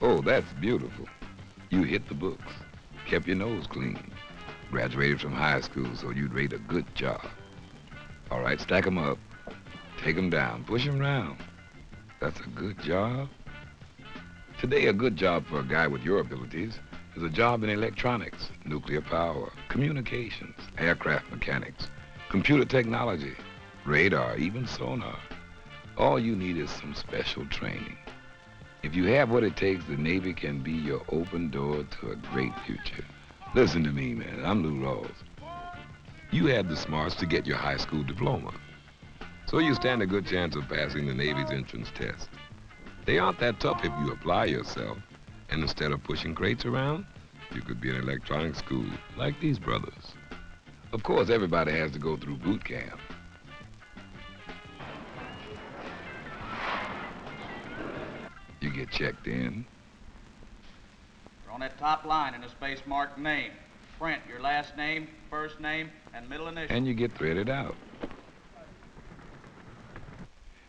Oh, that's beautiful. You hit the books, kept your nose clean, graduated from high school so you'd rate a good job. All right, stack 'em up, take 'em down, push 'em round. That's a good job. Today, a good job for a guy with your abilities is a job in electronics, nuclear power, communications, aircraft mechanics, computer technology, radar, even sonar. All you need is some special training. If you have what it takes, the Navy can be your open door to a great future. Listen to me, man. I'm Lou Rawls. You had the smarts to get your high school diploma. So you stand a good chance of passing the Navy's entrance test. They aren't that tough if you apply yourself. And instead of pushing crates around, you could be in electronics school like these brothers. Of course, everybody has to go through boot camp. You get checked in. You're on that top line in a space marked name. Print your last name, first name, and middle initial. And you get threaded out.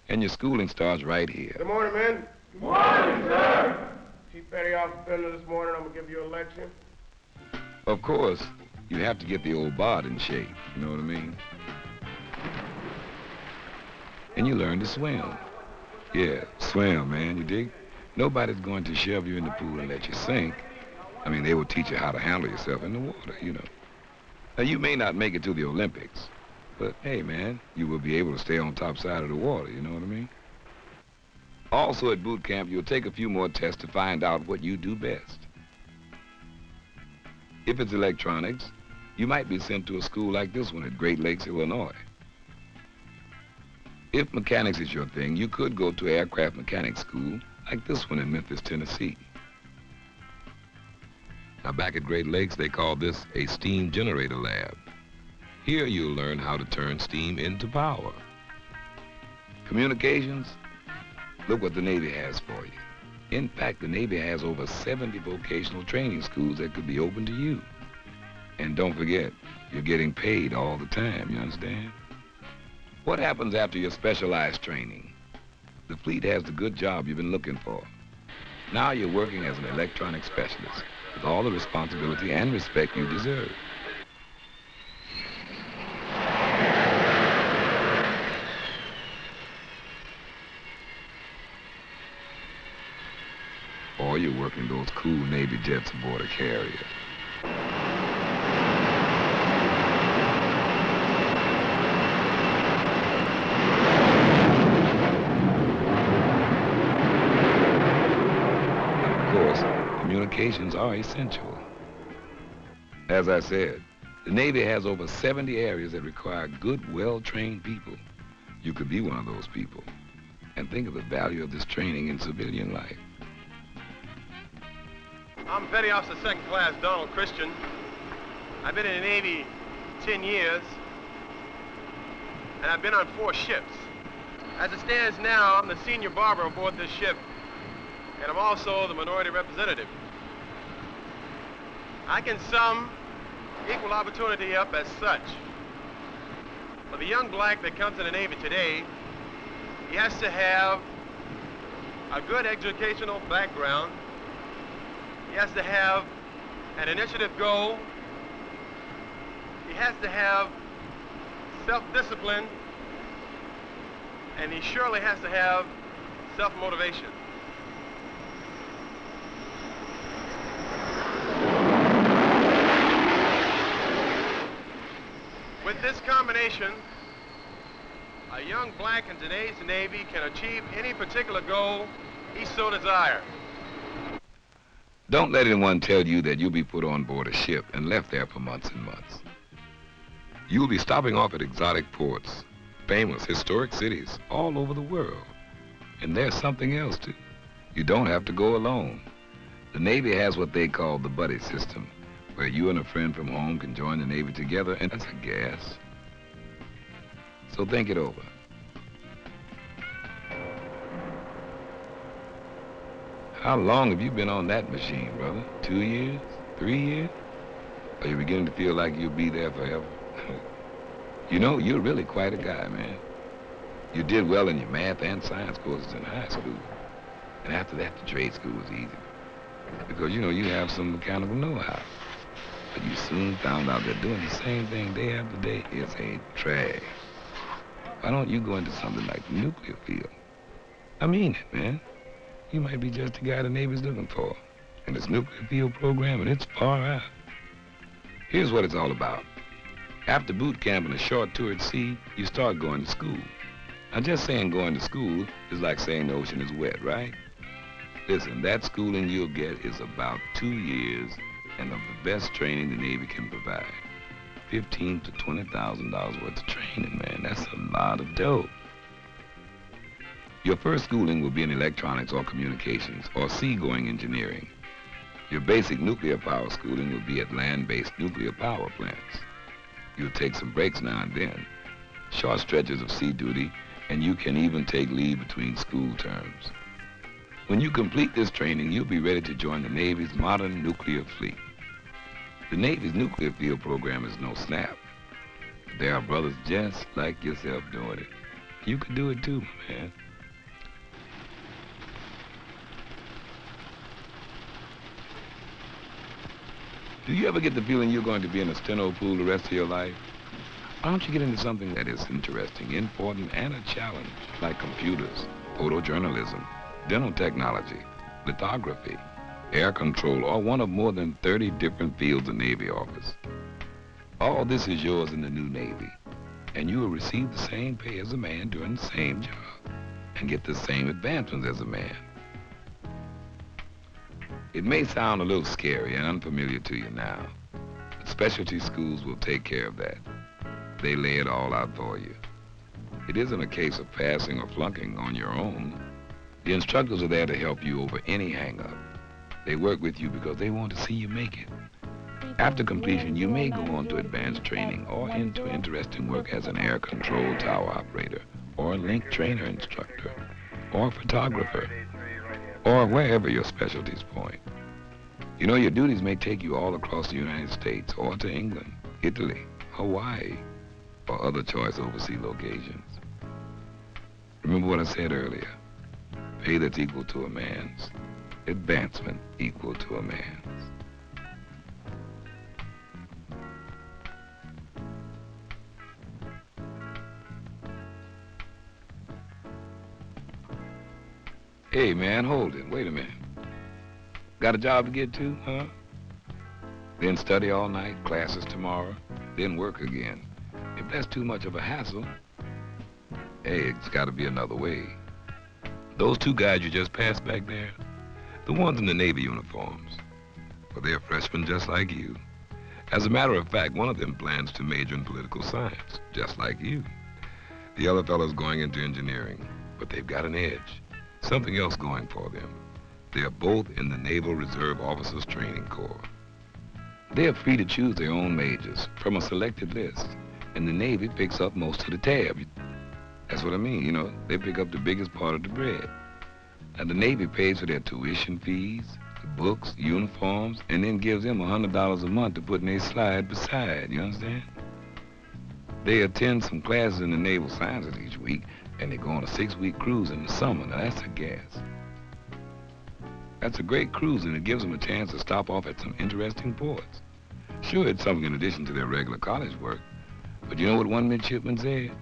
And your schooling starts right here. Good morning, men. Good morning, sir. Chief Petty off the building this morning. I'm gonna give you a lecture. Of course, you have to get the old bod in shape, you know what I mean? And you learn to swim. Yeah, swim, man, you dig? Nobody's going to shove you in the pool and let you sink. I mean, they will teach you how to handle yourself in the water, you know. Now, you may not make it to the Olympics, but hey, man, you will be able to stay on top side of the water, you know what I mean? Also at boot camp, you'll take a few more tests to find out what you do best. If it's electronics, you might be sent to a school like this one at Great Lakes, Illinois. If mechanics is your thing, you could go to aircraft mechanics school like this one in Memphis, Tennessee. Now back at Great Lakes, they call this a steam generator lab. Here you'll learn how to turn steam into power. Communications, look what the Navy has for you. In fact, the Navy has over 70 vocational training schools that could be open to you. And don't forget, you're getting paid all the time, you understand? What happens after your specialized training? The fleet has the good job you've been looking for. Now you're working as an electronic specialist with all the responsibility and respect you deserve. Or you're working those cool Navy jets aboard a carrier. Communications are essential. As I said, the Navy has over 70 areas that require good, well-trained people. You could be one of those people. And think of the value of this training in civilian life. I'm Petty Officer Second Class Donald Christian. I've been in the Navy 10 years, and I've been on 4 ships. As it stands now, I'm the senior barber aboard this ship, and I'm also the minority representative. I can sum equal opportunity up as such. For the young black that comes in the Navy today, he has to have a good educational background. He has to have an initiative goal. He has to have self-discipline. And he surely has to have self-motivation. With this combination, a young black in today's Navy can achieve any particular goal he so desires. Don't let anyone tell you that you'll be put on board a ship and left there for months and months. You'll be stopping off at exotic ports, famous historic cities all over the world. And there's something else too. You don't have to go alone. The Navy has what they call the buddy system, where you and a friend from home can join the Navy together, and that's a gas. So think it over. How long have you been on that machine, brother? 2 years? 3 years? Are you beginning to feel like you'll be there forever? You know, you're really quite a guy, man. You did well in your math and science courses in high school. And after that, the trade school was easy. Because, you know, you have some mechanical know-how. But you soon found out that doing the same thing day after day is a drag. Why don't you go into something like the nuclear field? I mean it, man. You might be just the guy the Navy's looking for. And this nuclear field program, and it's far out. Here's what it's all about. After boot camp and a short tour at sea, you start going to school. Now, just saying going to school is like saying the ocean is wet, right? Listen, that schooling you'll get is about 2 years and of the best training the Navy can provide. $15,000 to $20,000 worth of training, man. That's a lot of dough. Your first schooling will be in electronics or communications or seagoing engineering. Your basic nuclear power schooling will be at land-based nuclear power plants. You'll take some breaks now and then, short stretches of sea duty, and you can even take leave between school terms. When you complete this training, you'll be ready to join the Navy's modern nuclear fleet. The Navy's nuclear field program is no snap. There are brothers just like yourself doing it. You could do it too, my man. Do you ever get the feeling you're going to be in a steno pool the rest of your life? Why don't you get into something that is interesting, important, and a challenge, like computers, photojournalism, dental technology, lithography, air control, or one of more than 30 different fields the Navy offers? All this is yours in the new Navy, and you will receive the same pay as a man doing the same job, and get the same advancements as a man. It may sound a little scary and unfamiliar to you now, but specialty schools will take care of that. They lay it all out for you. It isn't a case of passing or flunking on your own. The instructors are there to help you over any hang-up. They work with you because they want to see you make it. After completion, you may go on to advanced training or into interesting work as an air control tower operator, or a link trainer instructor, or photographer, or wherever your specialties point. You know, your duties may take you all across the United States, or to England, Italy, Hawaii, or other choice overseas locations. Remember what I said earlier. Pay that's equal to a man's. Advancement equal to a man's. Hey, man, hold it. Wait a minute. Got a job to get to, huh? Then study all night, classes tomorrow, then work again. If that's too much of a hassle, hey, it's got to be another way. Those two guys you just passed back there, the ones in the Navy uniforms, well, they're freshmen just like you. As a matter of fact, one of them plans to major in political science, just like you. The other fellow's going into engineering, but they've got an edge. Something else going for them. They're both in the Naval Reserve Officers Training Corps. They're free to choose their own majors from a selected list, and the Navy picks up most of the tab. That's what I mean, you know, they pick up the biggest part of the bread. Now, the Navy pays for their tuition fees, the books, uniforms, and then gives them $100 a month to put in their slide beside, you understand? They attend some classes in the naval sciences each week, and they go on a 6-week cruise in the summer. Now, that's a gas. That's a great cruise, and it gives them a chance to stop off at some interesting ports. Sure, it's something in addition to their regular college work, but you know what one midshipman said?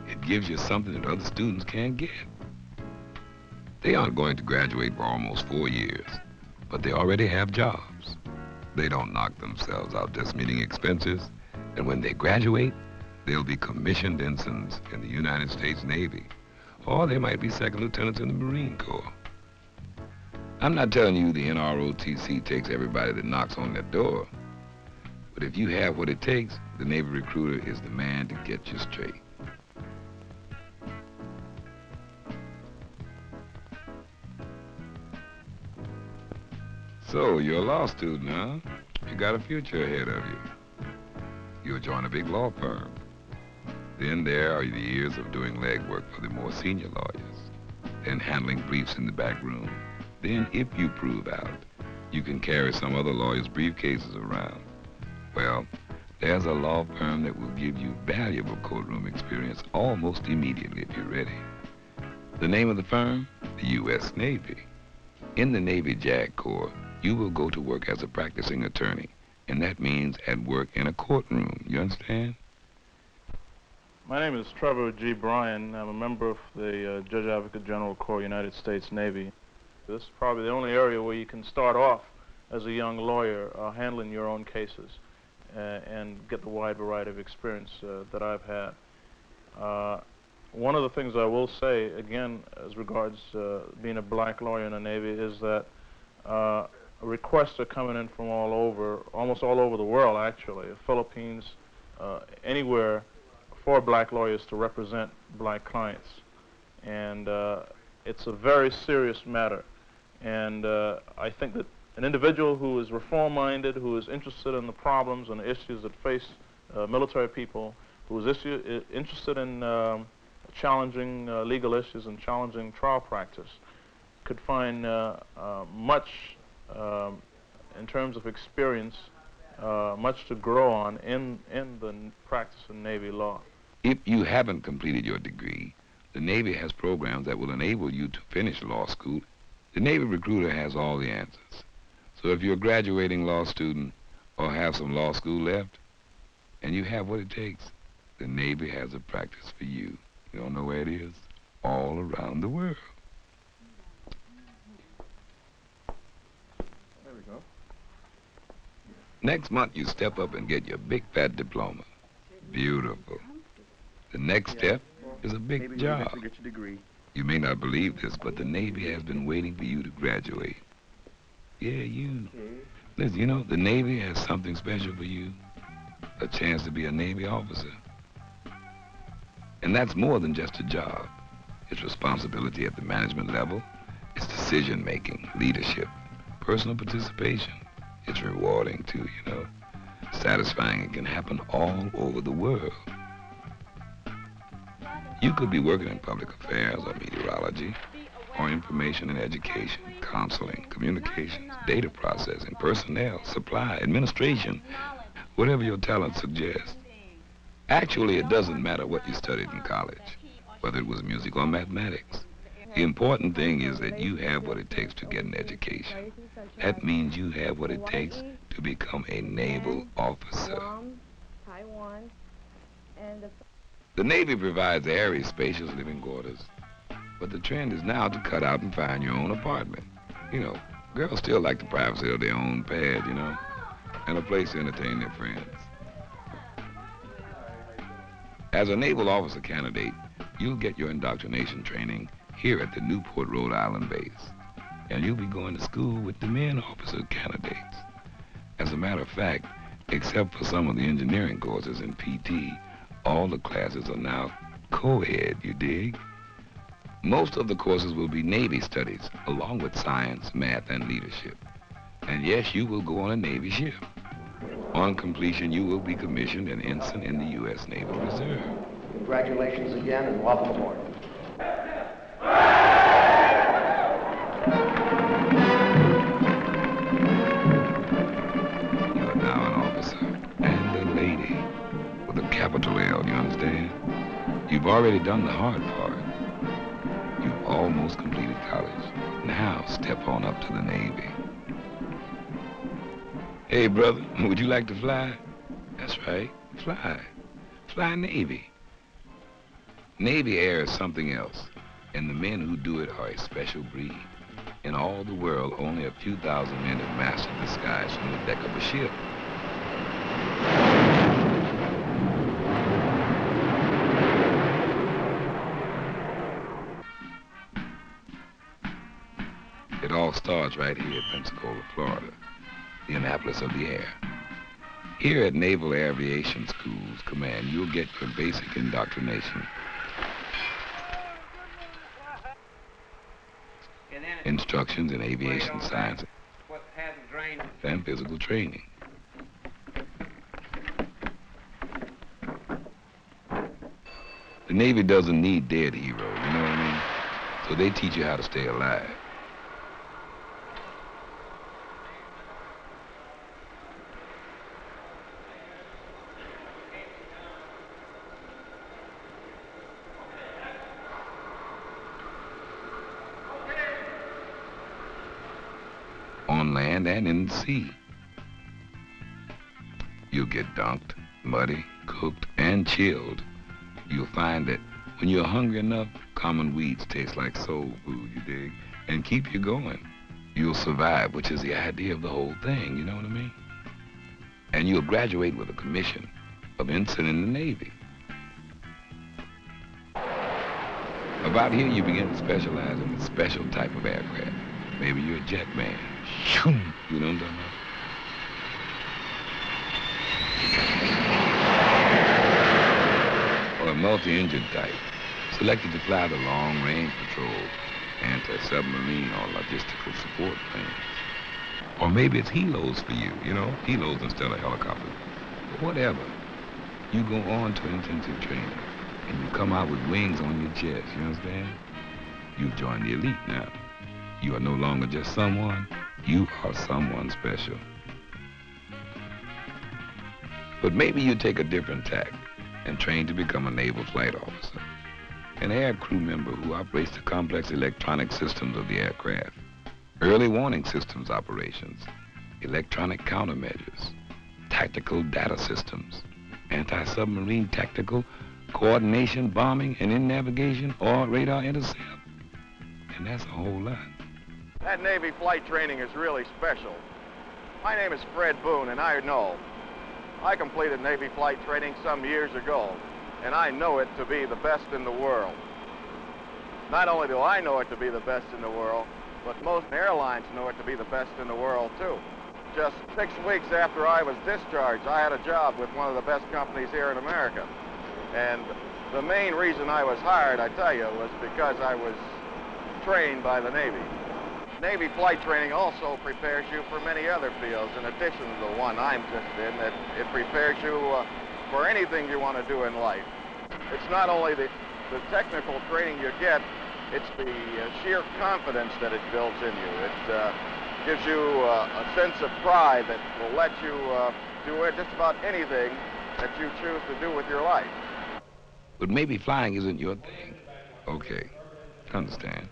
It gives you something that other students can't get. They aren't going to graduate for almost 4 years, but they already have jobs. They don't knock themselves out just meeting expenses, and when they graduate, they'll be commissioned ensigns in the United States Navy, or they might be second lieutenants in the Marine Corps. I'm not telling you the NROTC takes everybody that knocks on their door, but if you have what it takes, the Navy recruiter is the man to get you straight. So, you're a law student, huh? You got a future ahead of you. You'll join a big law firm. Then there are the years of doing legwork for the more senior lawyers, then handling briefs in the back room, Then, if you prove out, you can carry some other lawyer's briefcases around. Well, there's a law firm that will give you valuable courtroom experience almost immediately if you're ready. The name of the firm? The U.S. Navy. In the Navy JAG Corps, you will go to work as a practicing attorney, and that means at work in a courtroom. You understand? My name is Trevor G. Bryan. I'm a member of the Judge Advocate General Corps, United States Navy. This is probably the only area where you can start off as a young lawyer handling your own cases and get the wide variety of experience that I've had. One of the things I will say, again, as regards being a black lawyer in the Navy, is that requests are coming in from all over, almost all over the world, actually, Philippines, anywhere, for black lawyers to represent black clients. And it's a very serious matter. And I think that an individual who is reform-minded, who is interested in the problems and the issues that face military people, who is interested in challenging legal issues and challenging trial practice, could find much, in terms of experience, much to grow on in the practice of Navy law. If you haven't completed your degree, the Navy has programs that will enable you to finish law school. The Navy recruiter has all the answers. So if you're a graduating law student or have some law school left, and you have what it takes, the Navy has a practice for you. You don't know where it is? All around the world. There we go. Next month, you step up and get your big fat diploma. Beautiful. The next step is a big job. Get your degree. You may not believe this, but the Navy has been waiting for you to graduate. Yeah, you. Okay. Listen, you know, the Navy has something special for you. A chance to be a Navy officer. And that's more than just a job. It's responsibility at the management level. It's decision-making, leadership, personal participation. It's rewarding, too, you know. Satisfying. It can happen all over the world. You could be working in public affairs or meteorology, or information and education, counseling, communications, data processing, personnel, supply, administration, whatever your talent suggests. Actually, it doesn't matter what you studied in college, whether it was music or mathematics. The important thing is that you have what it takes to get an education. That means you have what it takes to become a naval officer. The Navy provides airy, spacious living quarters, but the trend is now to cut out and find your own apartment. You know, girls still like the privacy of their own pad, you know, and a place to entertain their friends. As a naval officer candidate, you'll get your indoctrination training here at the Newport, Rhode Island base, and you'll be going to school with the men officer candidates. As a matter of fact, except for some of the engineering courses in PT, all the classes are now co-ed, you dig? Most of the courses will be Navy studies, along with science, math, and leadership. And yes, you will go on a Navy ship. On completion, you will be commissioned an ensign in the U.S. Naval Reserve. Congratulations again and welcome aboard. You are now an officer and a lady with a capital L, you understand? You've already done the hard part. You've almost completed college. Now step on up to the Navy. Hey, brother, would you like to fly? That's right, fly. Fly Navy. Navy air is something else, and the men who do it are a special breed. In all the world, only a few thousand men have mastered the skies from the deck of a ship. It all starts right here in Pensacola, Florida, the Annapolis of the air. Here at Naval Aviation School's command, you'll get your basic indoctrination, instructions in aviation science, and physical training. The Navy doesn't need dead heroes, you know what I mean? So they teach you how to stay alive. on land and in the sea. You'll get dunked, muddy, cooked, and chilled. You'll find that when you're hungry enough, common weeds taste like soul food, you dig, and keep you going. You'll survive, which is the idea of the whole thing, you know what I mean? And you'll graduate with a commission of ensign in the Navy. About here, you begin to specialize in a special type of aircraft. Maybe you're a jet man. You know what I'm talking about? Or a multi-engine type, selected to fly the long-range patrol, anti-submarine or logistical support planes. Or maybe it's helos for you, you know, helos instead of helicopters. But whatever, you go on to intensive training, and you come out with wings on your chest, you understand? You've joined the elite now. You are no longer just someone, you are someone special. But maybe you take a different tack and train to become a naval flight officer, an air crew member who operates the complex electronic systems of the aircraft, early warning systems operations, electronic countermeasures, tactical data systems, anti-submarine tactical, coordination, bombing, and in navigation or radar intercept. And that's a whole lot. That Navy flight training is really special. My name is Fred Boone, and I know. I completed Navy flight training some years ago, and I know it to be the best in the world. Not only do I know it to be the best in the world, but most airlines know it to be the best in the world, too. Just 6 weeks after I was discharged, I had a job with one of the best companies here in America. And the main reason I was hired, I tell you, was because I was trained by the Navy. Navy flight training also prepares you for many other fields in addition to the one I'm interested in. It prepares you for anything you want to do in life. It's not only the technical training you get, it's the sheer confidence that it builds in you. It gives you a sense of pride that will let you do just about anything that you choose to do with your life. But maybe flying isn't your thing. Okay, understand.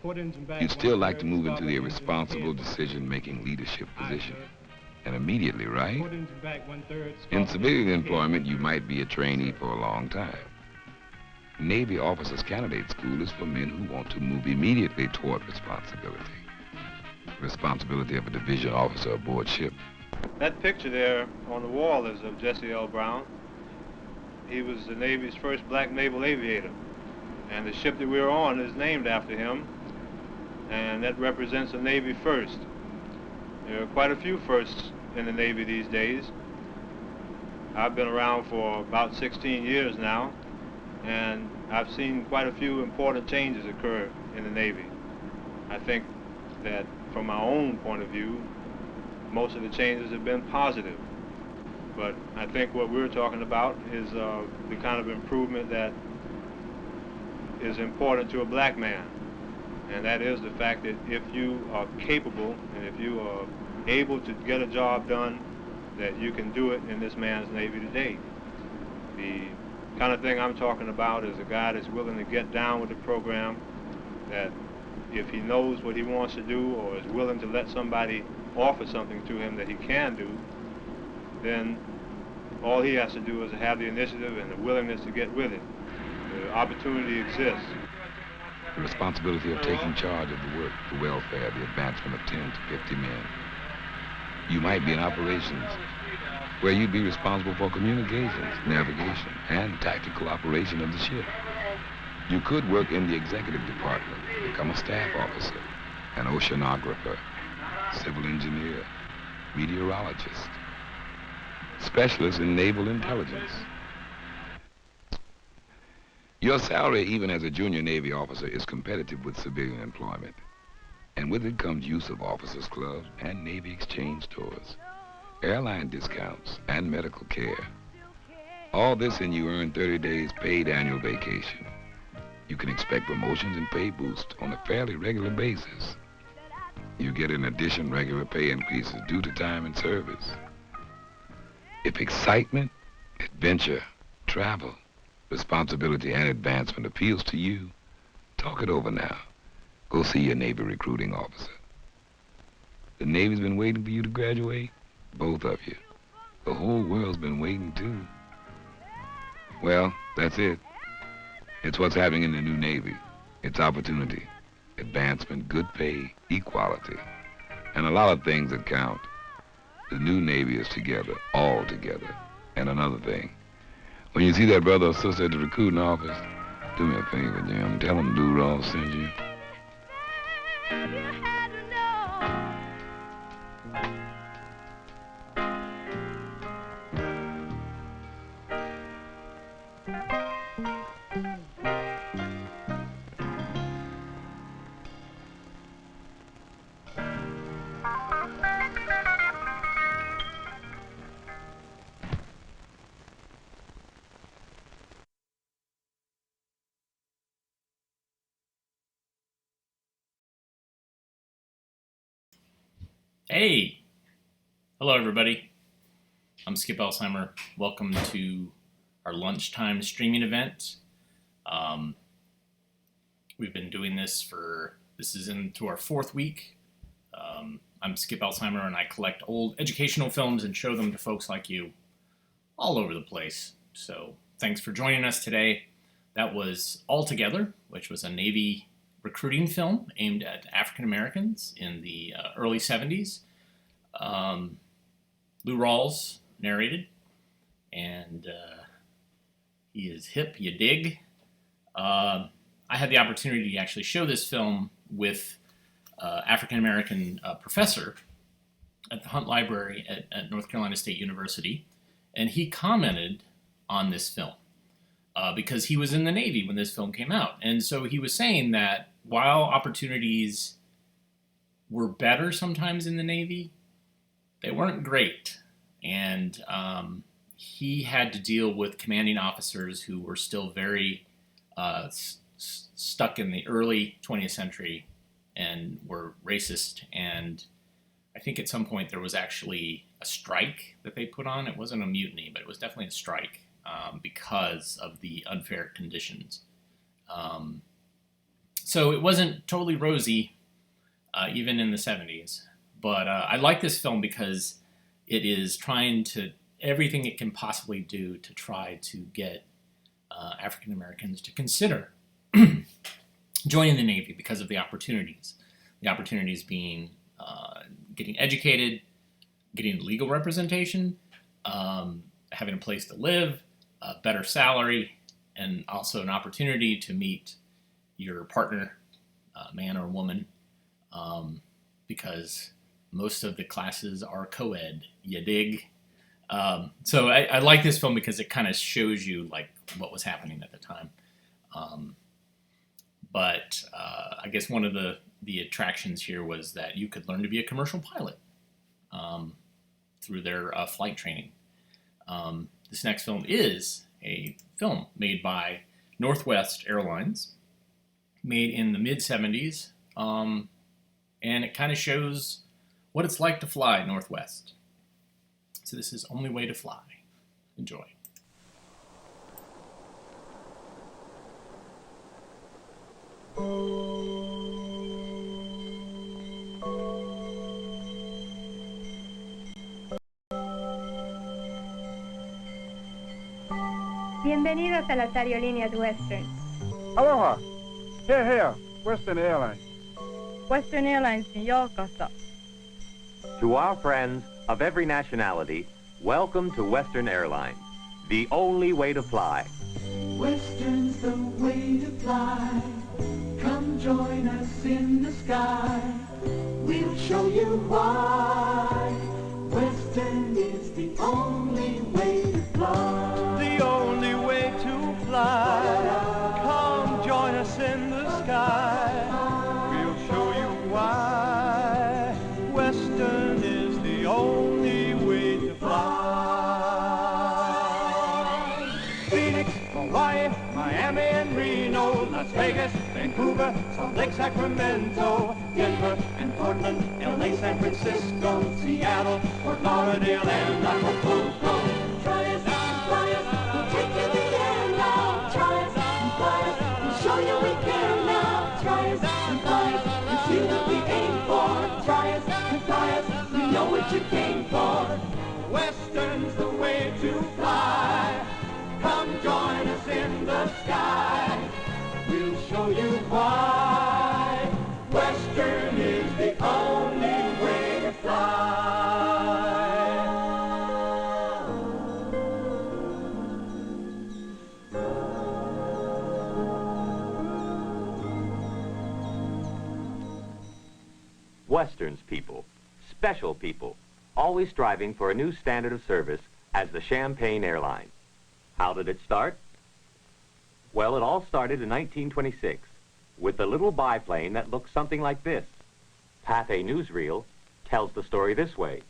You'd still like to move into the irresponsible decision-making leadership position. And immediately, right? In civilian employment, you might be a trainee for a long time. Navy Officers Candidate School is for men who want to move immediately toward responsibility. Responsibility of a division officer aboard ship. That picture there on the wall is of Jesse L. Brown. He was the Navy's first black naval aviator. And the ship that we were on is named after him. And that represents the Navy first. There are quite a few firsts in the Navy these days. I've been around for about 16 years now, and I've seen quite a few important changes occur in the Navy. I think that from my own point of view, most of the changes have been positive. But I think what we're talking about is the kind of improvement that is important to a black man. And that is the fact that if you are capable and if you are able to get a job done, that you can do it in this man's Navy today. The kind of thing I'm talking about is a guy that's willing to get down with the program, that if he knows what he wants to do or is willing to let somebody offer something to him that he can do, then all he has to do is have the initiative and the willingness to get with it. The opportunity exists. The responsibility of taking charge of the work, the welfare, the advancement of 10 to 50 men. You might be in operations where you'd be responsible for communications, navigation, and tactical operation of the ship. You could work in the executive department, become a staff officer, an oceanographer, civil engineer, meteorologist, specialist in naval intelligence. Your salary, even as a junior Navy officer, is competitive with civilian employment. And with it comes use of officers' clubs and Navy exchange stores, airline discounts, and medical care. All this and you earn 30 days paid annual vacation. You can expect promotions and pay boosts on a fairly regular basis. You get in addition regular pay increases due to time and service. If excitement, adventure, travel, responsibility, and advancement appeals to you, talk it over now. Go see your Navy recruiting officer. The Navy's been waiting for you to graduate? Both of you. The whole world's been waiting, too. Well, that's it. It's what's happening in the new Navy. It's opportunity, advancement, good pay, equality, and a lot of things that count. The new Navy is together, all together. And another thing, when you see that brother or sister at the recruiting office, do me a favor, Jim. Tell them Lou Ross sent you. Hey! Hello, everybody. I'm Skip Alzheimer. Welcome to our lunchtime streaming event. We've been doing this is into our fourth week. I'm Skip Alzheimer, and I collect old educational films and show them to folks like you all over the place. So thanks for joining us today. That was All Together, which was a Navy recruiting film aimed at African Americans in the early 70s. Lou Rawls narrated, and he is hip, you dig. I had the opportunity to actually show this film with African American professor at the Hunt Library at North Carolina State University, and he commented on this film. Because he was in the Navy when this film came out. And so he was saying that while opportunities were better sometimes in the Navy, they weren't great. And he had to deal with commanding officers who were still very stuck in the early 20th century and were racist. And I think at some point there was actually a strike that they put on. It wasn't a mutiny, but it was definitely a strike. Because of the unfair conditions. So it wasn't totally rosy, even in the 70s. But I like this film because it is trying to, everything it can possibly do to try to get African Americans to consider joining the Navy because of the opportunities. The opportunities being getting educated, getting legal representation, having a place to live, a better salary, and also an opportunity to meet your partner, man or woman, because most of the classes are co-ed, you dig? So I like this film because it kind of shows you like what was happening at the time. But I guess one of the attractions here was that you could learn to be a commercial pilot through their flight training. This next film is a film made by Northwest Airlines, made in the mid-70s, and it kind of shows what it's like to fly Northwest. So this is Only Way to Fly. Enjoy. Bienvenidos a las aerolíneas Western. Aloha. Here, Western Airlines. Western Airlines New Yorkassa. To our friends of every nationality, welcome to Western Airlines, the only way to fly. Western's the way to fly. Come join us in the sky. We'll show you why. Western is the only way to fly. The only way to fly. Come join us in the sky. We'll show you why. Western is the only way to fly. Phoenix, Hawaii, Miami and Reno, Las Vegas, Vancouver, Salt Lake, Sacramento, Denver and Portland, LA, San Francisco, Seattle, Fort Lauderdale and Acapulco. Try us and fly us, we'll take you to the air now. Try us and fly us, we'll show you we care now. Try us and fly us, you see what we aim for. Try us and fly us. know what you came for. Western's the way to fly. Come join us in the sky. We'll show you why. Western is the only way to fly. Westerns people, special people, always striving for a new standard of service as the Champagne Airlines. How did it start? Well, it all started in 1926 with the little biplane that looks something like this. Pathé Newsreel tells the story this way.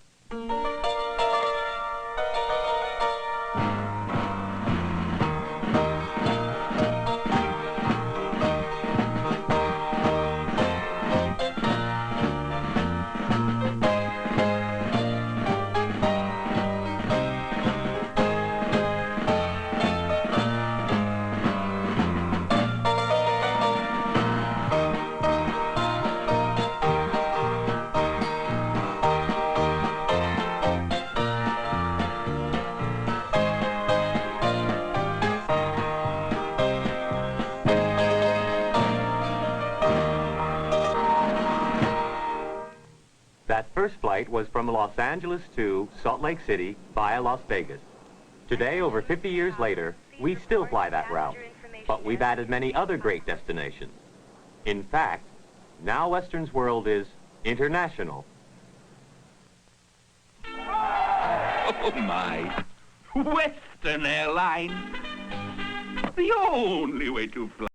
That first flight was from Los Angeles to Salt Lake City via Las Vegas. Today, over 50 years later, we still fly that route, but we've added many other great destinations. In fact, now Western's world is international. Oh, my. Western Airlines. The only way to fly.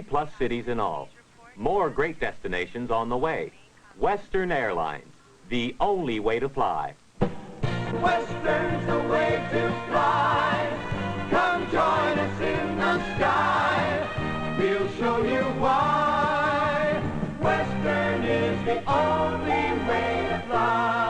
Plus cities in all. More great destinations on the way. Western Airlines, the only way to fly. Western's the way to fly. Come join us in the sky. We'll show you why. Western is the only way to fly.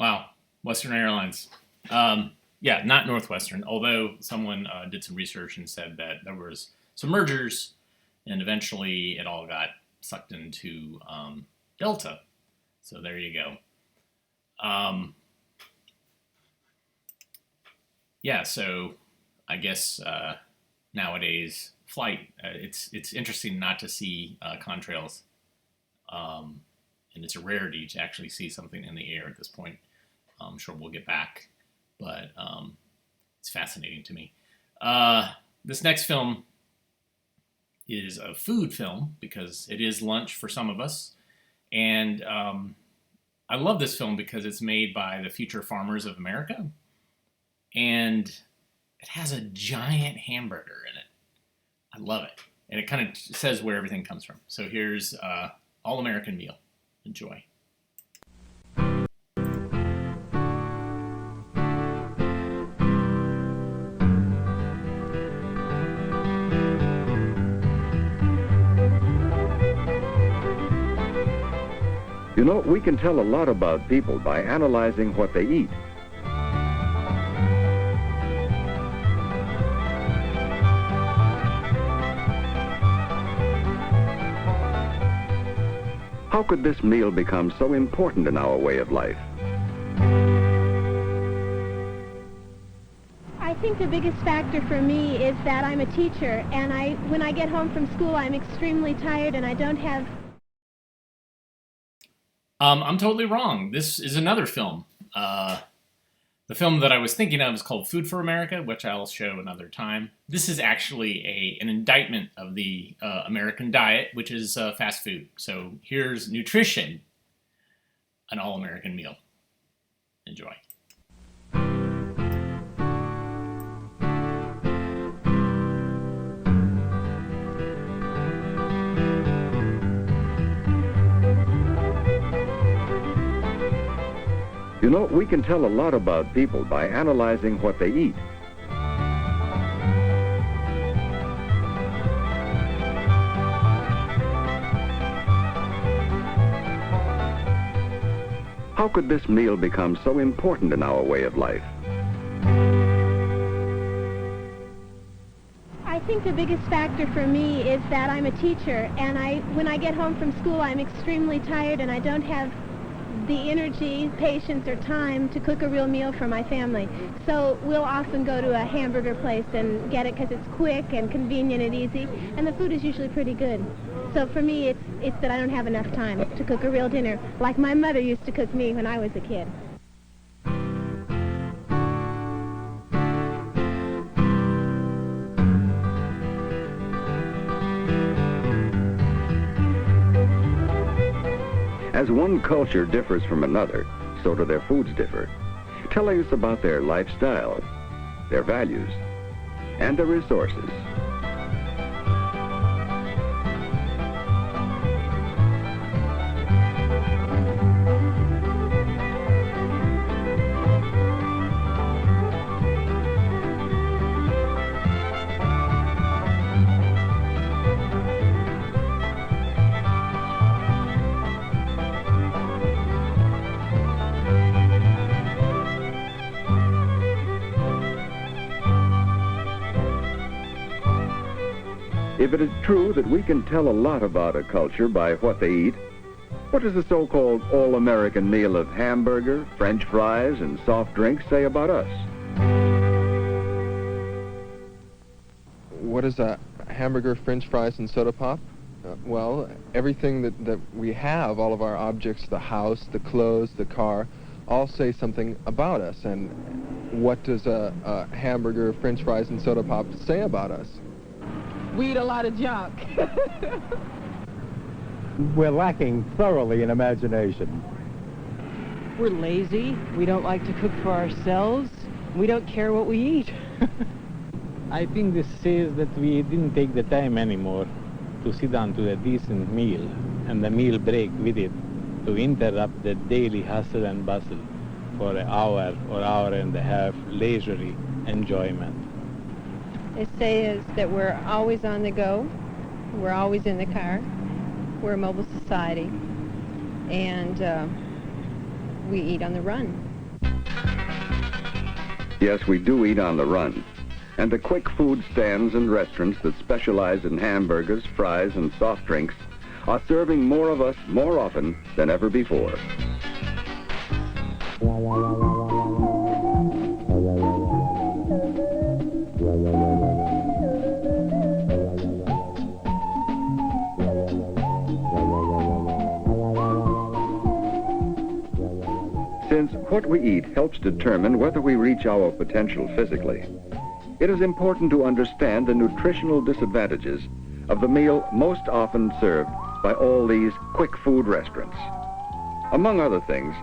Wow, Western Airlines. Yeah, not Northwestern, although someone did some research and said that there was some mergers, and eventually it all got sucked into Delta. So there you go. Yeah, so I guess nowadays flight, it's interesting not to see contrails. And it's a rarity to actually see something in the air at this point. I'm sure we'll get back, but it's fascinating to me. This next film is a food film because it is lunch for some of us. And I love this film because it's made by the Future Farmers of America. And it has a giant hamburger in it. I love it. And it kind of says where everything comes from. So here's All-American Meal. Enjoy. You know, we can tell a lot about people by analyzing what they eat. How could this meal become so important in our way of life? I think the biggest factor for me is that I'm a teacher, and when I get home from school, I'm extremely tired and I don't have... I'm totally wrong. This is another film. The film that I was thinking of is called Food for America, which I'll show another time. This is actually an indictment of the American diet, which is fast food. So here's nutrition, an all-American meal. Enjoy. You know, we can tell a lot about people by analyzing what they eat. How could this meal become so important in our way of life? I think the biggest factor for me is that I'm a teacher, and when I get home from school, I'm extremely tired and I don't have the energy, patience, or time to cook a real meal for my family. So we'll often go to a hamburger place and get it because it's quick and convenient and easy, and the food is usually pretty good. So for me, it's that I don't have enough time to cook a real dinner like my mother used to cook me when I was a kid. As one culture differs from another, so do their foods differ, telling us about their lifestyle, their values, and their resources. If it is true that we can tell a lot about a culture by what they eat, what does the so-called all-American meal of hamburger, French fries, and soft drinks say about us? What is a hamburger, French fries, and soda pop? Well, everything that we have, all of our objects, the house, the clothes, the car, all say something about us. And what does a hamburger, French fries, and soda pop say about us? We eat a lot of junk. We're lacking thoroughly in imagination. We're lazy. We don't like to cook for ourselves. We don't care what we eat. I think this says that we didn't take the time anymore to sit down to a decent meal and the meal break with it to interrupt the daily hustle and bustle for an hour or hour and a half leisurely enjoyment. They say is that we're always on the go, we're always in the car, we're a mobile society, and we eat on the run. Yes, we do eat on the run. And the quick food stands and restaurants that specialize in hamburgers, fries, and soft drinks are serving more of us more often than ever before. Since what we eat helps determine whether we reach our potential physically, it is important to understand the nutritional disadvantages of the meal most often served by all these quick food restaurants. Among other things,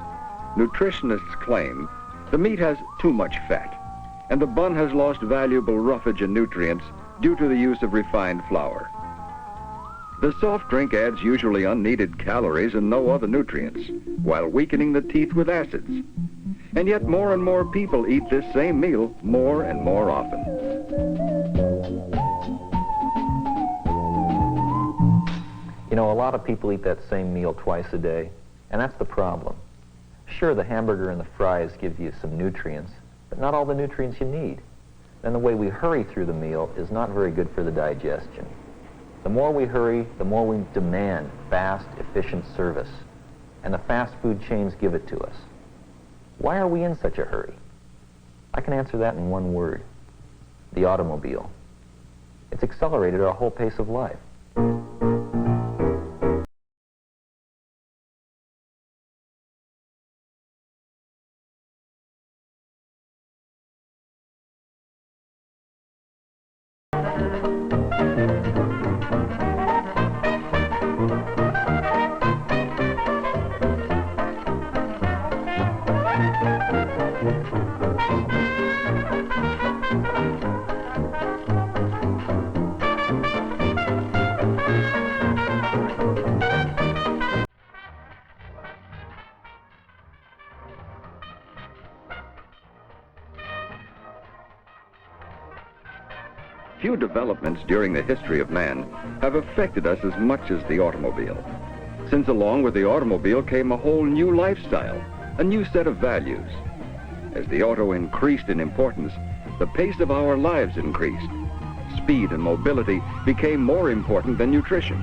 nutritionists claim the meat has too much fat, and the bun has lost valuable roughage and nutrients due to the use of refined flour. The soft drink adds usually unneeded calories and no other nutrients, while weakening the teeth with acids. And yet more and more people eat this same meal more and more often. You know, a lot of people eat that same meal twice a day, and that's the problem. Sure, the hamburger and the fries give you some nutrients, but not all the nutrients you need. And the way we hurry through the meal is not very good for the digestion. The more we hurry, the more we demand fast, efficient service. And the fast food chains give it to us. Why are we in such a hurry? I can answer that in one word: the automobile. It's accelerated our whole pace of life. Few developments during the history of man have affected us as much as the automobile, since along with the automobile came a whole new lifestyle, a new set of values. As the auto increased in importance, the pace of our lives increased. Speed and mobility became more important than nutrition.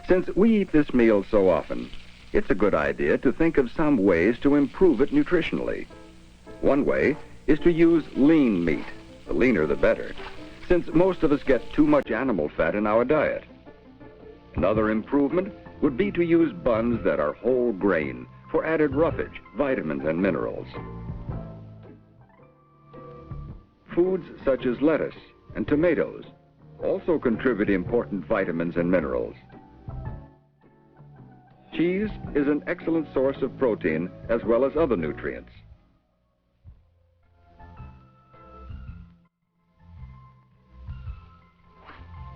Since we eat this meal so often, it's a good idea to think of some ways to improve it nutritionally. One way is to use lean meat, the leaner the better, since most of us get too much animal fat in our diet. Another improvement would be to use buns that are whole grain for added roughage, vitamins, and minerals. Foods such as lettuce and tomatoes also contribute important vitamins and minerals. Cheese is an excellent source of protein as well as other nutrients.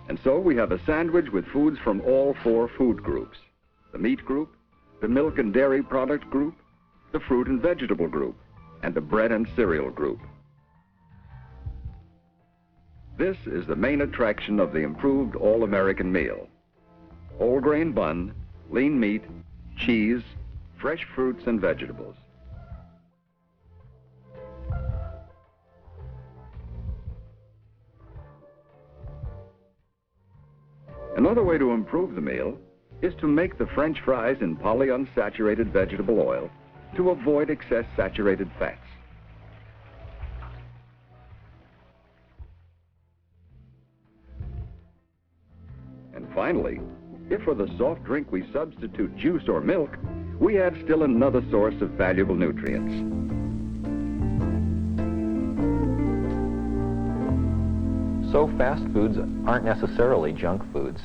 And so we have a sandwich with foods from all four food groups: the meat group, the milk and dairy product group, the fruit and vegetable group, and the bread and cereal group. This is the main attraction of the improved All-American meal. Whole grain bun, lean meat, cheese, fresh fruits and vegetables. Another way to improve the meal is to make the French fries in polyunsaturated vegetable oil to avoid excess saturated fats. And finally, if for the soft drink we substitute juice or milk, we have still another source of valuable nutrients. So fast foods aren't necessarily junk foods.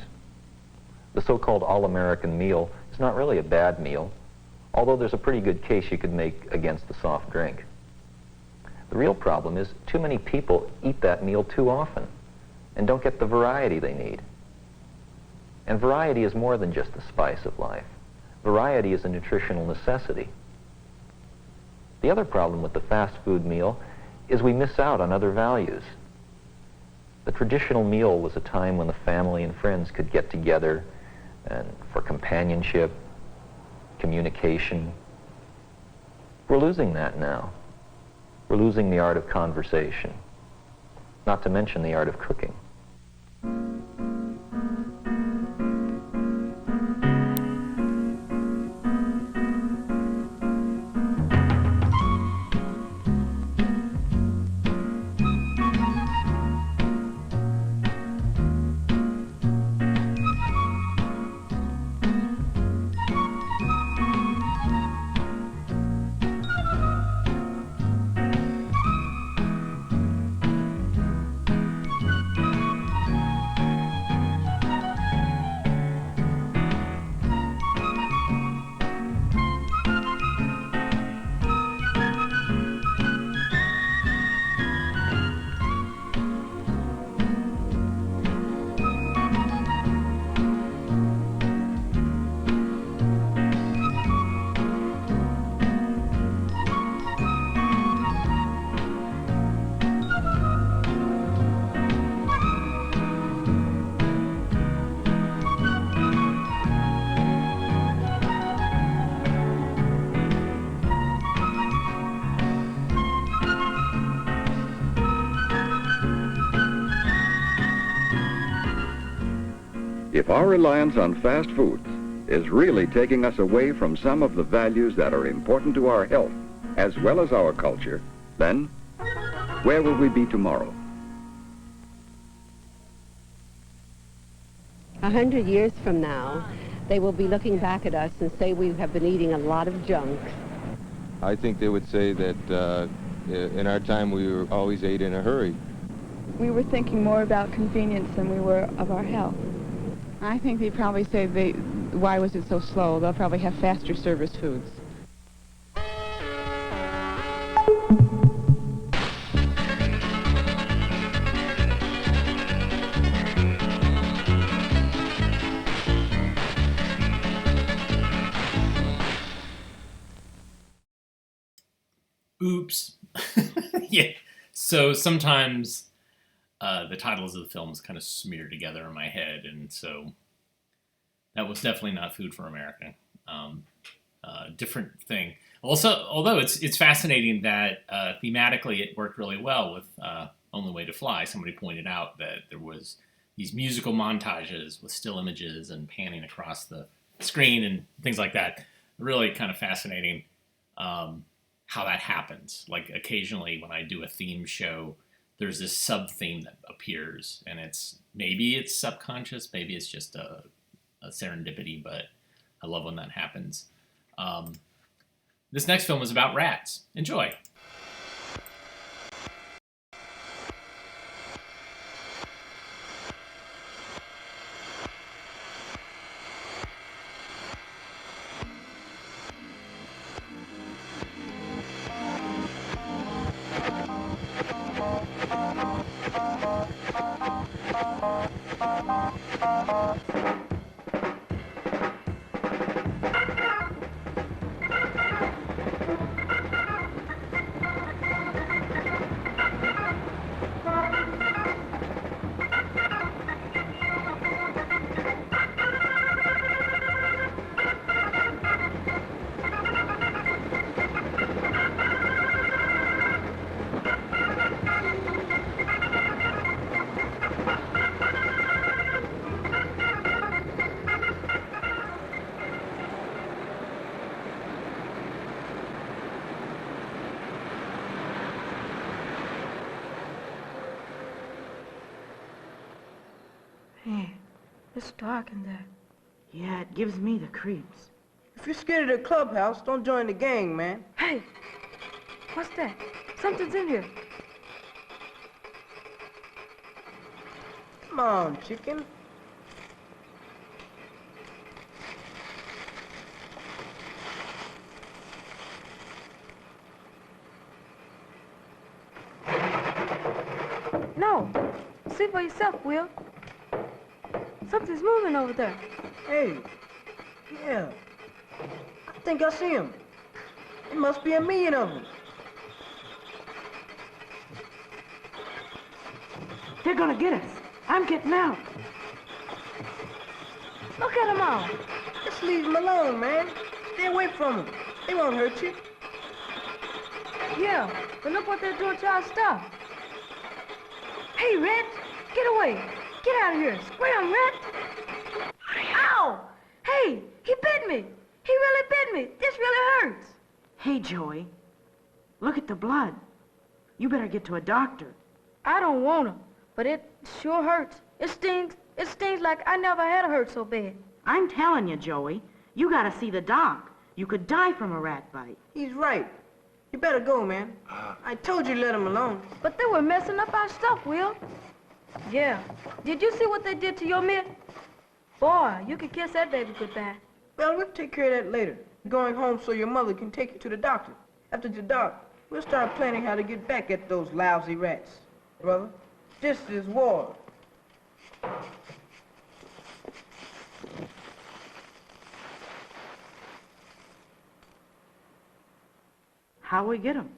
The so-called all-American meal is not really a bad meal, although there's a pretty good case you could make against the soft drink. The real problem is too many people eat that meal too often and don't get the variety they need. And variety is more than just the spice of life. Variety is a nutritional necessity. The other problem with the fast food meal is we miss out on other values. The traditional meal was a time when the family and friends could get together and for companionship, communication. We're losing that now. We're losing the art of conversation, not to mention the art of cooking. If our reliance on fast foods is really taking us away from some of the values that are important to our health as well as our culture, then where will we be tomorrow? 100 years from now, they will be looking back at us and say we have been eating a lot of junk. I think they would say that in our time we were always ate in a hurry. We were thinking more about convenience than we were of our health. I think they'd probably say, why was it so slow? They'll probably have faster service foods. Oops. Yeah. So sometimes the titles of the films kind of smear together in my head, and so that was definitely not Food for America. Different thing. Also, although it's fascinating that thematically it worked really well with Only Way to Fly. Somebody pointed out that there was these musical montages with still images and panning across the screen and things like that. Really kind of fascinating how that happens. Like occasionally when I do a theme show, there's this sub-theme that appears, and maybe it's subconscious, maybe it's just a serendipity, but I love when that happens. This next film is about rats. Enjoy. Man, it's dark in there. Yeah, it gives me the creeps. If you're scared of the clubhouse, don't join the gang, man. Hey, what's that? Something's in here. Come on, chicken. No. See for yourself, Will. Something's moving over there. Hey. Yeah. I think I see him. It must be a million of them. They're gonna get us. I'm getting out. Look at them all. Just leave them alone, man. Stay away from them. They won't hurt you. Yeah, but look what they're doing to our stuff. Hey, Red, get away. Get out of here. Scram, Red. Ow! Hey, he bit me. He really bit me. This really hurts. Hey, Joey. Look at the blood. You better get to a doctor. I don't want to, but it sure hurts. It stings. It stings like I never had it hurt so bad. I'm telling you, Joey, you gotta see the doc. You could die from a rat bite. He's right. You better go, man. I told you let him alone. But they were messing up our stuff, Will. Yeah. Did you see what they did to your mitt? Boy, you could kiss that baby goodbye. Well, we'll take care of that later. Going home so your mother can take you to the doctor. After the doc, we'll start planning how to get back at those lousy rats. Brother, this is war. How we get them?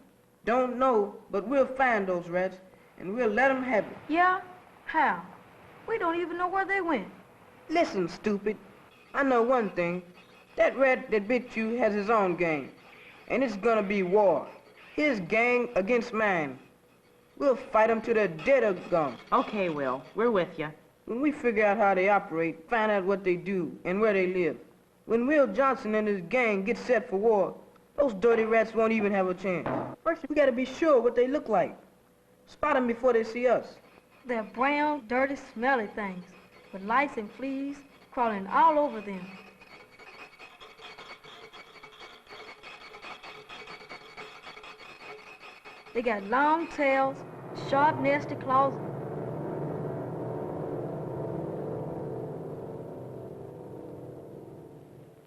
Don't know, but we'll find those rats, and we'll let them have it. Yeah? How? We don't even know where they went. Listen, stupid. I know one thing. That rat that bit you has his own gang, and it's gonna be war. His gang against mine. We'll fight him to the dead of gum. Okay, Will. We're with you. When we figure out how they operate, find out what they do and where they live. When Will Johnson and his gang get set for war, those dirty rats won't even have a chance. First, we gotta be sure what they look like. Spot them before they see us. They're brown, dirty, smelly things, with lice and fleas crawling all over them. They got long tails, sharp, nasty claws.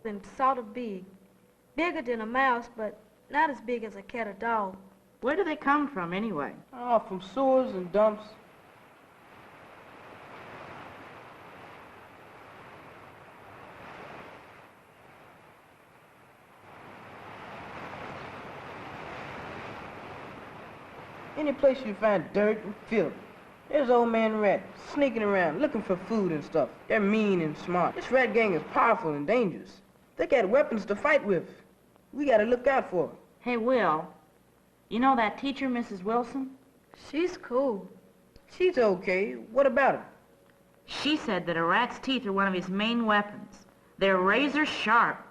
And sort of big. Bigger than a mouse, but not as big as a cat or dog. Where do they come from, anyway? Oh, from sewers and dumps. Any place you find dirt and filth. There's old man rat sneaking around looking for food and stuff. They're mean and smart. This rat gang is powerful and dangerous. They got weapons to fight with. We gotta look out for her. Hey, Will, you know that teacher, Mrs. Wilson? She's cool. She's okay. What about her? She said that a rat's teeth are one of his main weapons. They're razor sharp.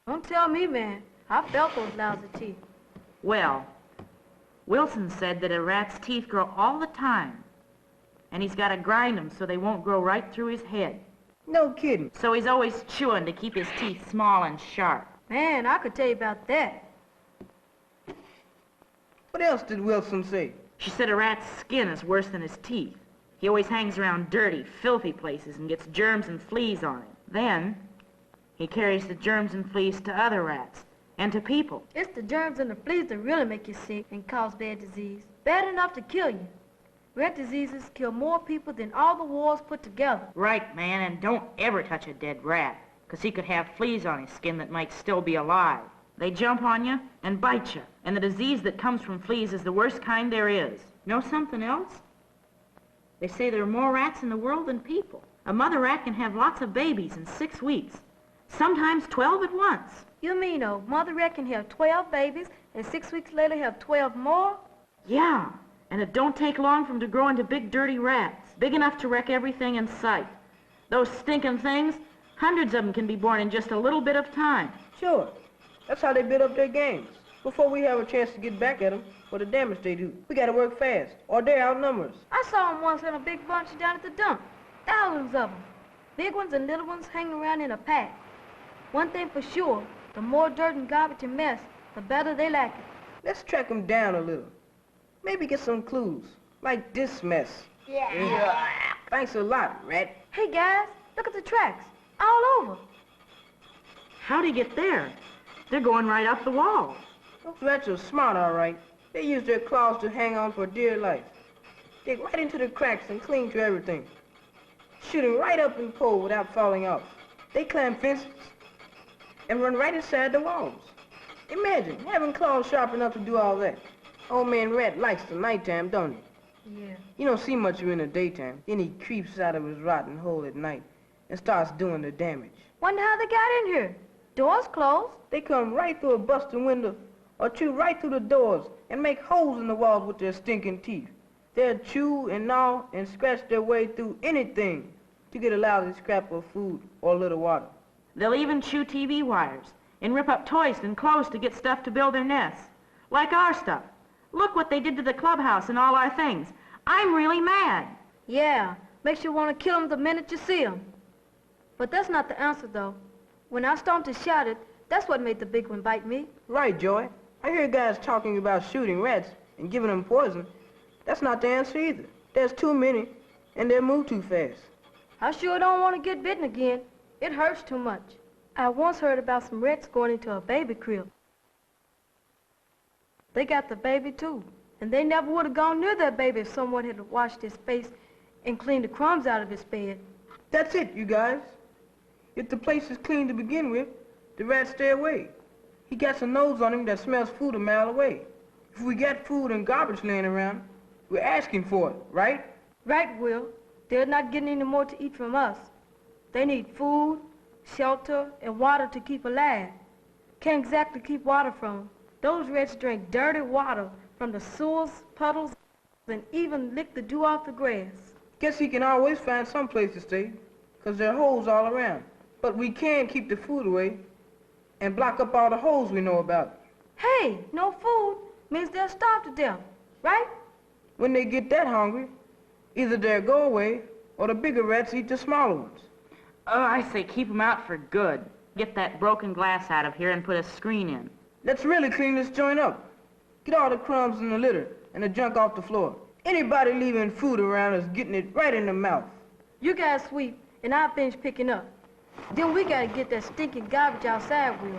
Don't tell me, man. I felt those lousy teeth. Well, Wilson said that a rat's teeth grow all the time, and he's got to grind them so they won't grow right through his head. No kidding. So he's always chewing to keep his teeth small and sharp. Man, I could tell you about that. What else did Wilson say? She said a rat's skin is worse than his teeth. He always hangs around dirty, filthy places and gets germs and fleas on him. Then, he carries the germs and fleas to other rats and to people. It's the germs and the fleas that really make you sick and cause bad disease. Bad enough to kill you. Rat diseases kill more people than all the wars put together. Right, man, and don't ever touch a dead rat, because he could have fleas on his skin that might still be alive. They jump on you and bite you, and the disease that comes from fleas is the worst kind there is. Know something else? They say there are more rats in the world than people. A mother rat can have lots of babies in 6 weeks, sometimes 12 at once. You mean a mother rat can have 12 babies and 6 weeks later have 12 more? Yeah, and it don't take long for them to grow into big dirty rats, big enough to wreck everything in sight. Those stinking things, hundreds of them can be born in just a little bit of time. Sure. That's how they build up their gangs. Before we have a chance to get back at them for the damage they do. We gotta work fast, or they outnumber us. I saw them once in a big bunch down at the dump. thousands of them. Big ones and little ones hanging around in a pack. One thing for sure, the more dirt and garbage and mess, the better they like it. Let's track them down a little. Maybe get some clues, like this mess. Yeah. Thanks a lot, Rat. Hey, guys, look at the tracks. All over. How'd he get there? They're going right up the wall. Those rats are smart, all right. They use their claws to hang on for dear life. Dig right into the cracks and cling to everything. Shooting right up and pull without falling off. They climb fences and run right inside the walls. Imagine having claws sharp enough to do all that. Old man Rat likes the nighttime, don't he? Yeah. You don't see much of him in the daytime. Then he creeps out of his rotten hole at night and starts doing the damage. Wonder how they got in here. Doors closed. They come right through a busted window or chew right through the doors and make holes in the walls with their stinking teeth. They'll chew and gnaw and scratch their way through anything to get a lousy scrap of food or a little water. They'll even chew TV wires and rip up toys and clothes to get stuff to build their nests. Like our stuff. Look what they did to the clubhouse and all our things. I'm really mad. Yeah, makes you want to kill them the minute you see them. But that's not the answer, though. When I stomped and shouted, that's what made the big one bite me. Right, Joy. I hear guys talking about shooting rats and giving them poison. That's not the answer either. There's too many, and they move too fast. I sure don't want to get bitten again. It hurts too much. I once heard about some rats going into a baby crib. They got the baby, too. And they never would have gone near that baby if someone had washed his face and cleaned the crumbs out of his bed. That's it, you guys. If the place is clean to begin with, the rats stay away. He got a nose on him that smells food a mile away. If we got food and garbage laying around, we're asking for it, right? Right, Will. They're not getting any more to eat from us. They need food, shelter, and water to keep alive. Can't exactly keep water from them. Those rats drink dirty water from the sewers, puddles, and even lick the dew off the grass. Guess he can always find some place to stay, 'cause there are holes all around. But we can keep the food away and block up all the holes we know about. Hey, no food means they'll starve to death, right? When they get that hungry, either they'll go away or the bigger rats eat the smaller ones. Oh, I say keep them out for good. Get that broken glass out of here and put a screen in. Let's really clean this joint up. Get all the crumbs in the litter and the junk off the floor. Anybody leaving food around is getting it right in the mouth. You guys sweep, and I'll finish picking up. Then we gotta get that stinking garbage outside, Will.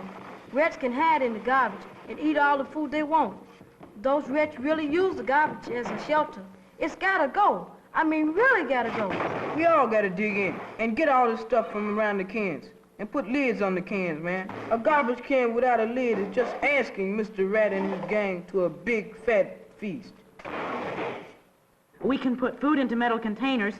Rats can hide in the garbage and eat all the food they want. Those rats really use the garbage as a shelter. It's gotta go. I mean, really gotta go. We all gotta dig in and get all this stuff from around the cans and put lids on the cans, man. A garbage can without a lid is just asking Mr. Rat and his gang to a big, fat feast. We can put food into metal containers.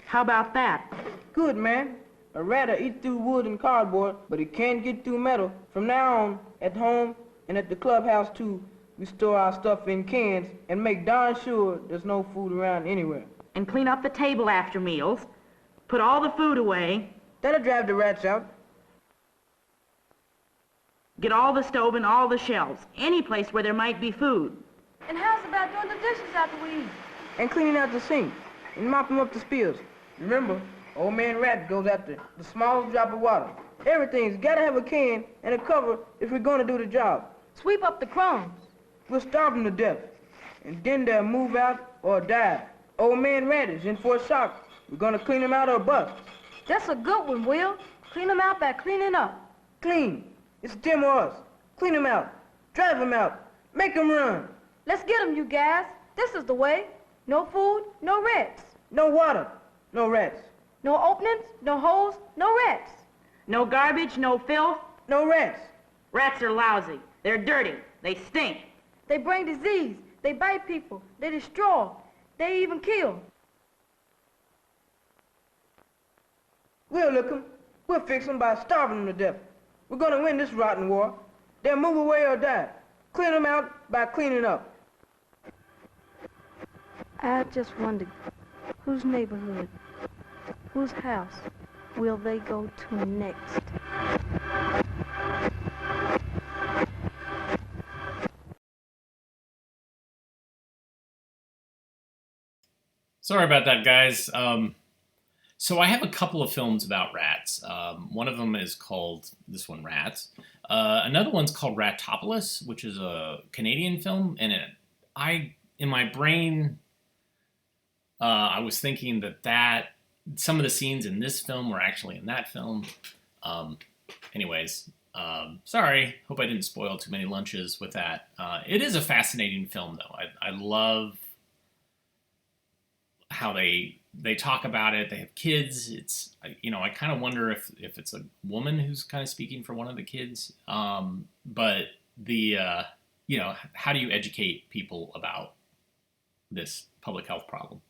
How about that? Good, man. A rat'll eat through wood and cardboard, but it can't get through metal. From now on, at home and at the clubhouse, too, we store our stuff in cans and make darn sure there's no food around anywhere. And clean up the table after meals. Put all the food away. That'll drive the rats out. Get all the stove and all the shelves. Any place where there might be food. And how's about doing the dishes after we eat? And cleaning out the sink and mopping up the spills. Remember, old man Rat goes after the smallest drop of water. Everything's gotta have a can and a cover if we're gonna do the job. Sweep up the crumbs. We'll starve them to death, and then they'll move out or die. Old man Rat is in for a shock. We're gonna clean him out or bust. That's a good one, Will. Clean them out by cleaning up. Clean. It's them or us. Clean them out. Drive them out. Make them run. Let's get them, you guys. This is the way. No food, no rats. No water, no rats. No openings, no holes, no rats. No garbage, no filth. No rats. Rats are lousy. They're dirty. They stink. They bring disease. They bite people. They destroy. They even kill. We'll lick them. We'll fix them by starving them to death. We're gonna win this rotten war. They'll move away or die. Clean them out by cleaning up. I just wondered, whose neighborhood, whose house will they go to next? Sorry about that, guys. So I have a couple of films about rats. One of them is called, this one, Rats. Another one's called Ratopolis, which is a Canadian film. And in my brain, I was thinking that some of the scenes in this film were actually in that film. Anyways, sorry. Hope I didn't spoil too many lunches with that. It is a fascinating film, though. I love how they talk about it. They have kids. It's, I kind of wonder if it's a woman who's kind of speaking for one of the kids. But the, how do you educate people about this public health problem?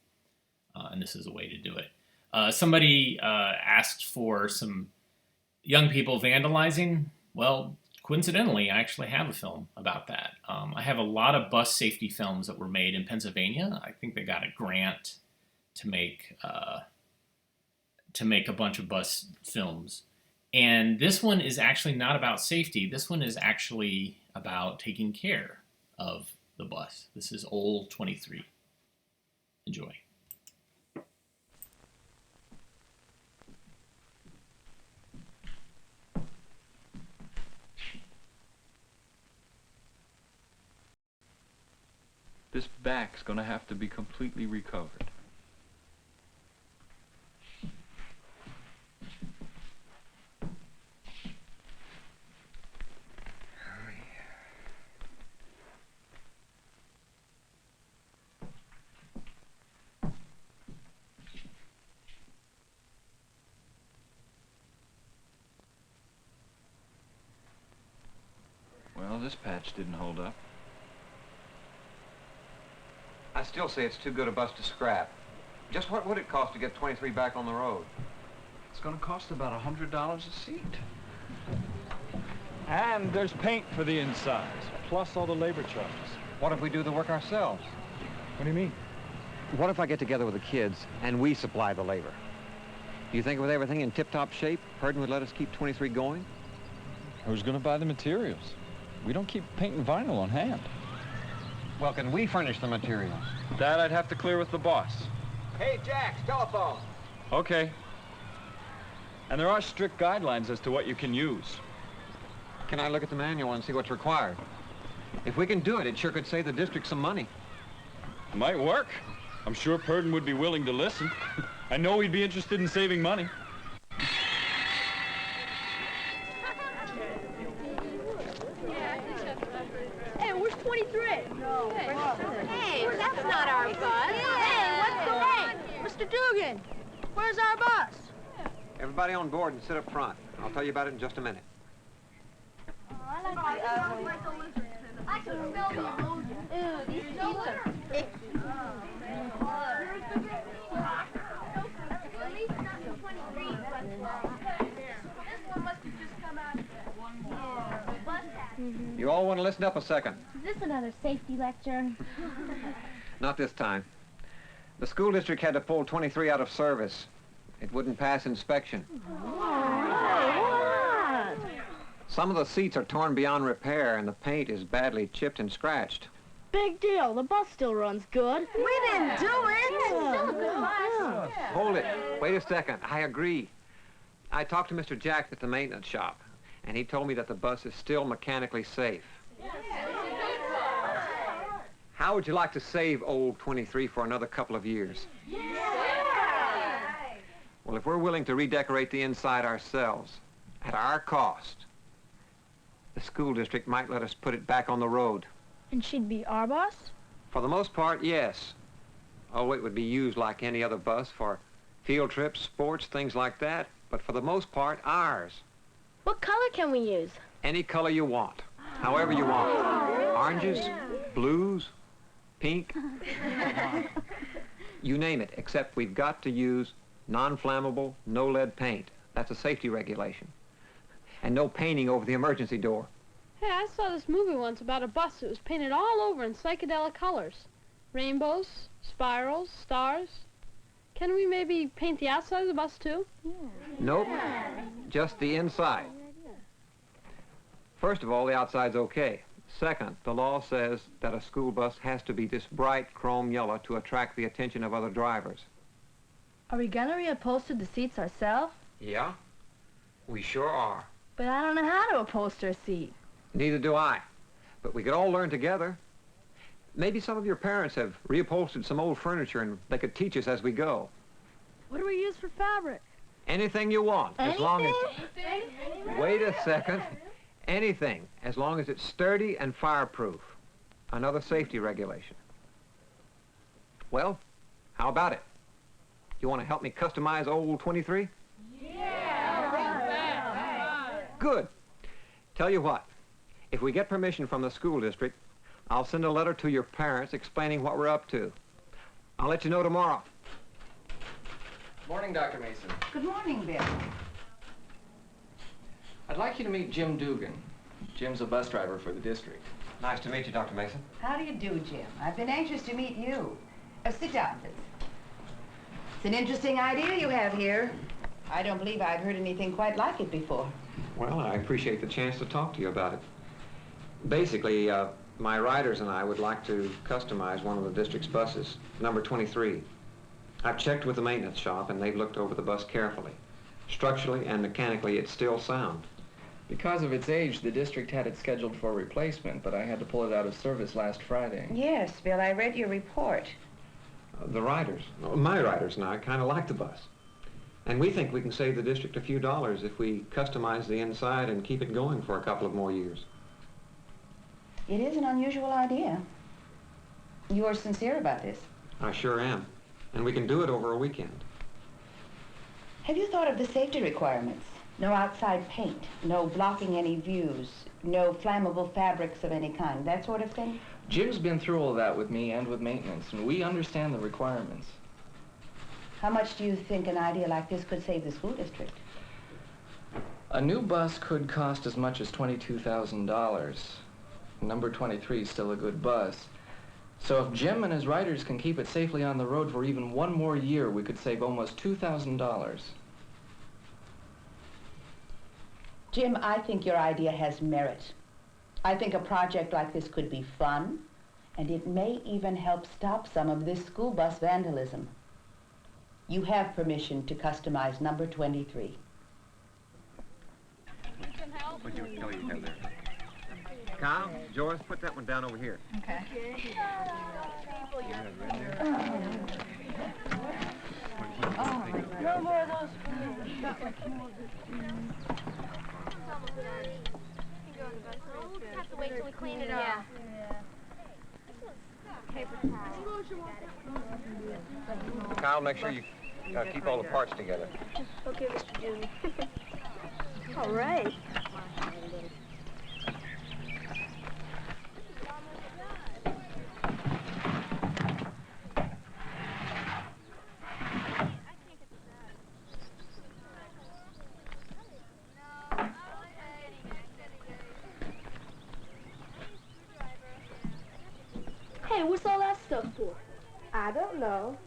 And this is a way to do it. Somebody asked for some young people vandalizing. Well, coincidentally, I actually have a film about that. I have a lot of bus safety films that were made in Pennsylvania. I think they got a grant to make a bunch of bus films. And this one is actually not about safety. This one is actually about taking care of the bus. This is Old 23. Enjoy. This back's gonna have to be completely recovered. Well, this patch didn't hold up. I still say it's too good a bus to scrap. Just what would it cost to get 23 back on the road? It's gonna cost about $100 a seat. And there's paint for the insides, plus all the labor charges. What if we do the work ourselves? What do you mean? What if I get together with the kids and we supply the labor? Do you think with everything in tip-top shape, Purdon would let us keep 23 going? Who's gonna buy the materials? We don't keep paint and vinyl on hand. Well, can we furnish the materials? That I'd have to clear with the boss. Hey, Jax, telephone. Okay. And there are strict guidelines as to what you can use. Can I look at the manual and see what's required? If we can do it, it sure could save the district some money. Might work. I'm sure Purdon would be willing to listen. I know he'd be interested in saving money. Hey, where's 23? Hey, that's not our bus. Hey, what's the name? Mr. Dugan, where's our bus? Everybody on board and sit up front. I'll tell you about it in just a minute. I can smell the ammonia. Ew, these seats are thick. You all want to listen up a second. Is this another safety lecture? Not this time. The school district had to pull 23 out of service. It wouldn't pass inspection. What? Some of the seats are torn beyond repair and the paint is badly chipped and scratched. Big deal. The bus still runs good. We didn't do it. It's still a good bus. Hold it. Wait a second. I agree. I talked to Mr. Jack at the maintenance shop, and he told me that the bus is still mechanically safe. How would you like to save old 23 for another couple of years? Well, if we're willing to redecorate the inside ourselves, at our cost, the school district might let us put it back on the road. And she'd be our boss? For the most part, yes. Oh, it would be used like any other bus for field trips, sports, things like that. But for the most part, ours. What color can we use? Any color you want, however you want. Oranges, blues, pink. You name it, except we've got to use non-flammable, no-lead paint. That's a safety regulation. And no painting over the emergency door. Hey, I saw this movie once about a bus that was painted all over in psychedelic colors. Rainbows, spirals, stars. Can we maybe paint the outside of the bus, too? Nope, just the inside. First of all, the outside's okay. Second, the law says that a school bus has to be this bright chrome yellow to attract the attention of other drivers. Are we gonna reupholster the seats ourselves? Yeah, we sure are. But I don't know how to upholster a seat. Neither do I. But we could all learn together. Maybe some of your parents have reupholstered some old furniture and they could teach us as we go. What do we use for fabric? Anything you want, as long as... Anything? Wait a second. Anything, as long as it's sturdy and fireproof. Another safety regulation. Well, how about it? You want to help me customize old 23? Yeah! Good. Tell you what, if we get permission from the school district, I'll send a letter to your parents explaining what we're up to. I'll let you know tomorrow. Morning, Dr. Mason. Good morning, Bill. I'd like you to meet Jim Dugan. Jim's a bus driver for the district. Nice to meet you, Dr. Mason. How do you do, Jim? I've been anxious to meet you. Sit down, please. It's an interesting idea you have here. I don't believe I've heard anything quite like it before. Well, I appreciate the chance to talk to you about it. Basically, my riders and I would like to customize one of the district's buses, number 23. I've checked with the maintenance shop, and they've looked over the bus carefully. Structurally and mechanically, it's still sound. Because of its age, the district had it scheduled for replacement, but I had to pull it out of service last Friday. Yes, Bill, I read your report. The riders, my riders and I kind of like the bus. And we think we can save the district a few dollars if we customize the inside and keep it going for a couple of more years. It is an unusual idea. You are sincere about this. I sure am. And we can do it over a weekend. Have you thought of the safety requirements? No outside paint, no blocking any views, no flammable fabrics of any kind, that sort of thing? Jim's been through all that with me and with maintenance, and we understand the requirements. How much do you think an idea like this could save the school district? A new bus could cost as much as $22,000. Number 23 is still a good bus. So if Jim and his riders can keep it safely on the road for even one more year, we could save almost $2,000. Jim, I think your idea has merit. I think a project like this could be fun, and it may even help stop some of this school bus vandalism. You have permission to customize number 23. Kyle, Joyce, put that one down over here. Okay. No more of those. We'll have to wait till we clean it up. Kyle, make sure you keep all the parts together. Okay, Mr. Junior. All right. Hey, what's all that stuff for? I don't know.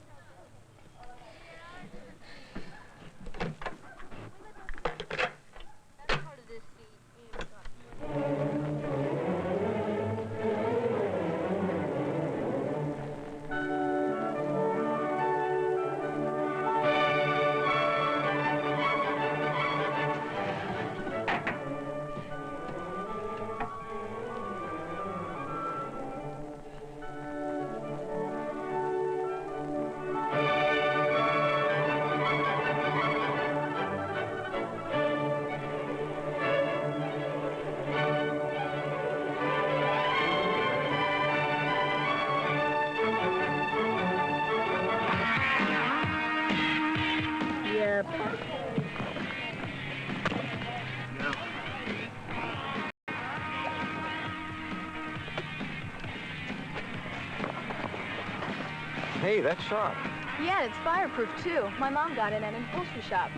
Hey, that's sharp. Yeah, it's fireproof, too. My mom got it at an upholstery shop.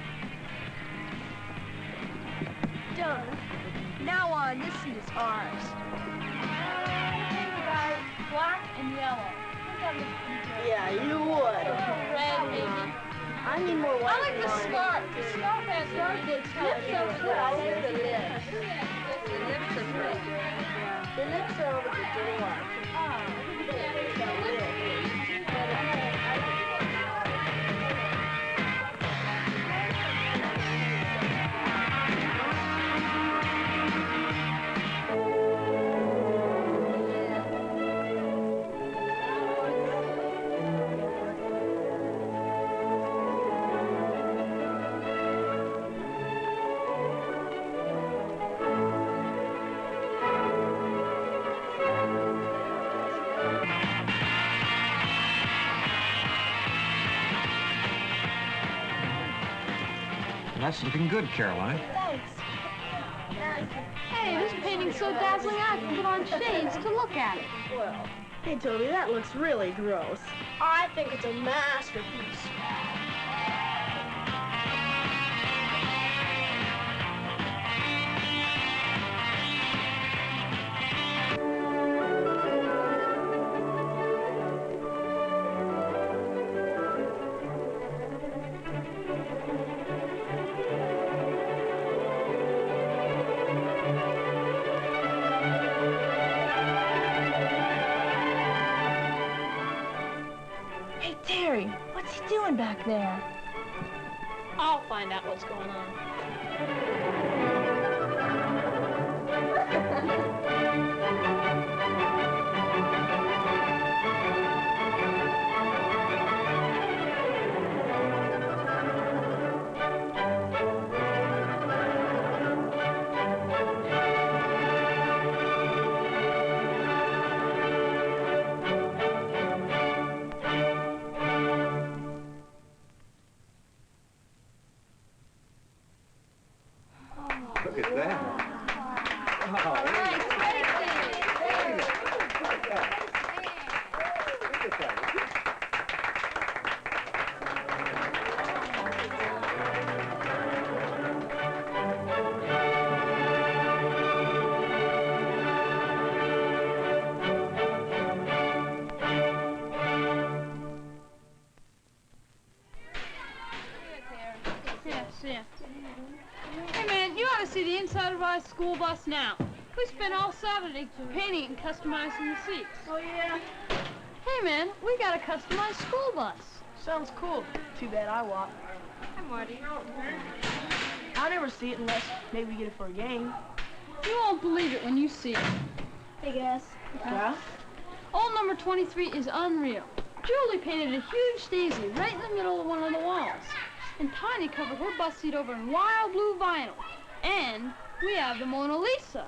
Done. Now on, this seat is ours. Black and yellow. Yeah, you would. Red, maybe. I need more white. I like the scarf. The scarf has the lips. The lips are pretty. The lips That's looking good, Caroline. Thanks. Hey, this painting's so dazzling I can put on shades to look at it. Well, hey, Toby, that looks really gross. I think it's a masterpiece. Hey, Terry, what's he doing back there? I'll find out what's going on. Look at that. Yeah. Hey, man, you ought to see the inside of our school bus now. We spent all Saturday painting and customizing the seats. Oh, yeah? Hey, man, we got a customized school bus. Sounds cool. Too bad I walk. Hi, Marty. I'll never see it unless maybe we get it for a game. You won't believe it when you see it. Hey, guys. Yeah? Old number 23 is unreal. Julie painted a huge daisy right in the middle of one of the walls. And Tiny covered her bus seat over in wild blue vinyl. And we have the Mona Lisa.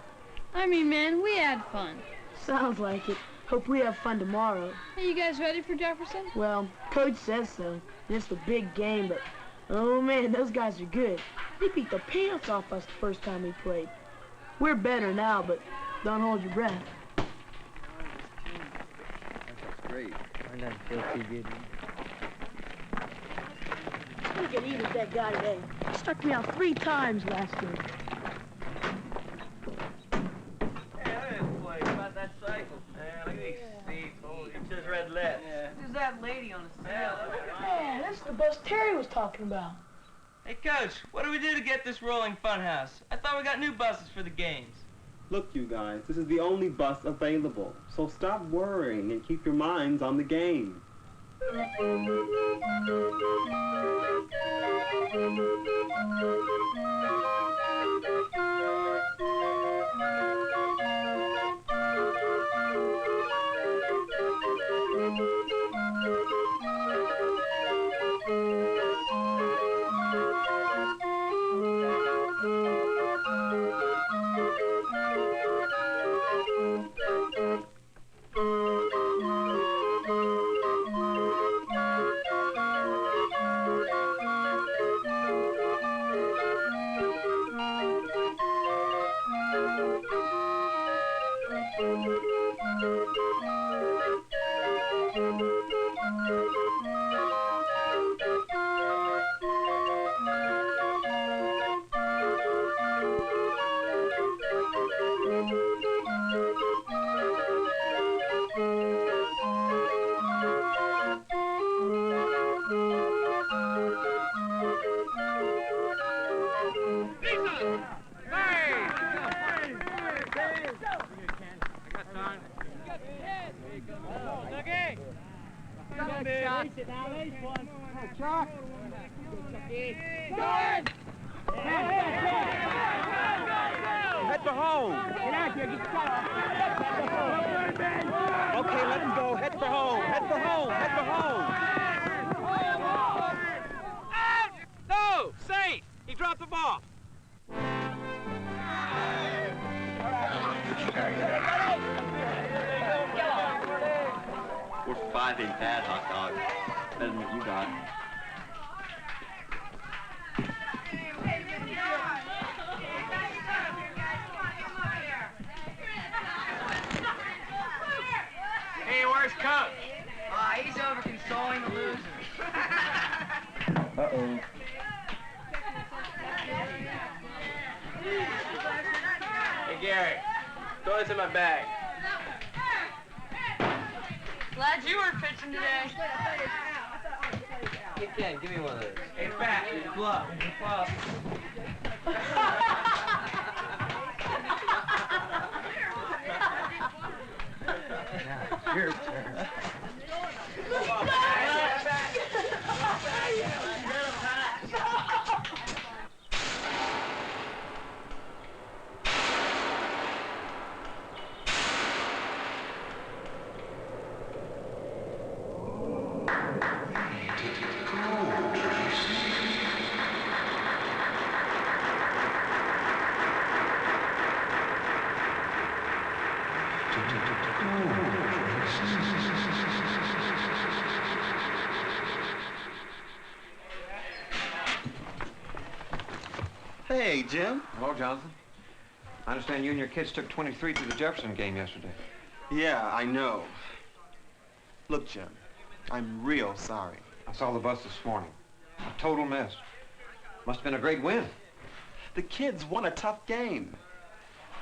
I mean, man, we had fun. Sounds like it. Hope we have fun tomorrow. Are you guys ready for Jefferson? Well, Coach says so. And it's a big game, but oh man, those guys are good. They beat the pants off us the first time we played. We're better now, but don't hold your breath. That's great. Aren't that filthy good? Look at even that guy today. He struck me out 3 times last year. That cycle. Man, look at these seats. Holy, it says red left. Yeah. Who's that lady on the sale? Yeah, that's the bus Terry was talking about. Hey, Coach, what do we do to get this rolling funhouse? I thought we got new buses for the games. Look, you guys, this is the only bus available. So stop worrying and keep your minds on the game. Chuck. Head for home. Get out here, get Okay, let him go. Head for home. Head for home. Head for home. Out! No! Safe! He dropped the ball. We're 5-8 bad, hot dog. Better than what you got. Hey, where's Coach? He's over consoling the losers. Uh-oh. Hey, Gary, throw this in my bag. Glad you weren't pitching today. Hey, Ken, give me one of those. Hey, Fat, glove. Glove. Your turn. Hey, Jim. Hello, Jonathan. I understand you and your kids took 23 to the Jefferson game yesterday. Yeah, I know. Look, Jim, I'm real sorry. I saw the bus this morning. A total mess. Must have been a great win. The kids won a tough game,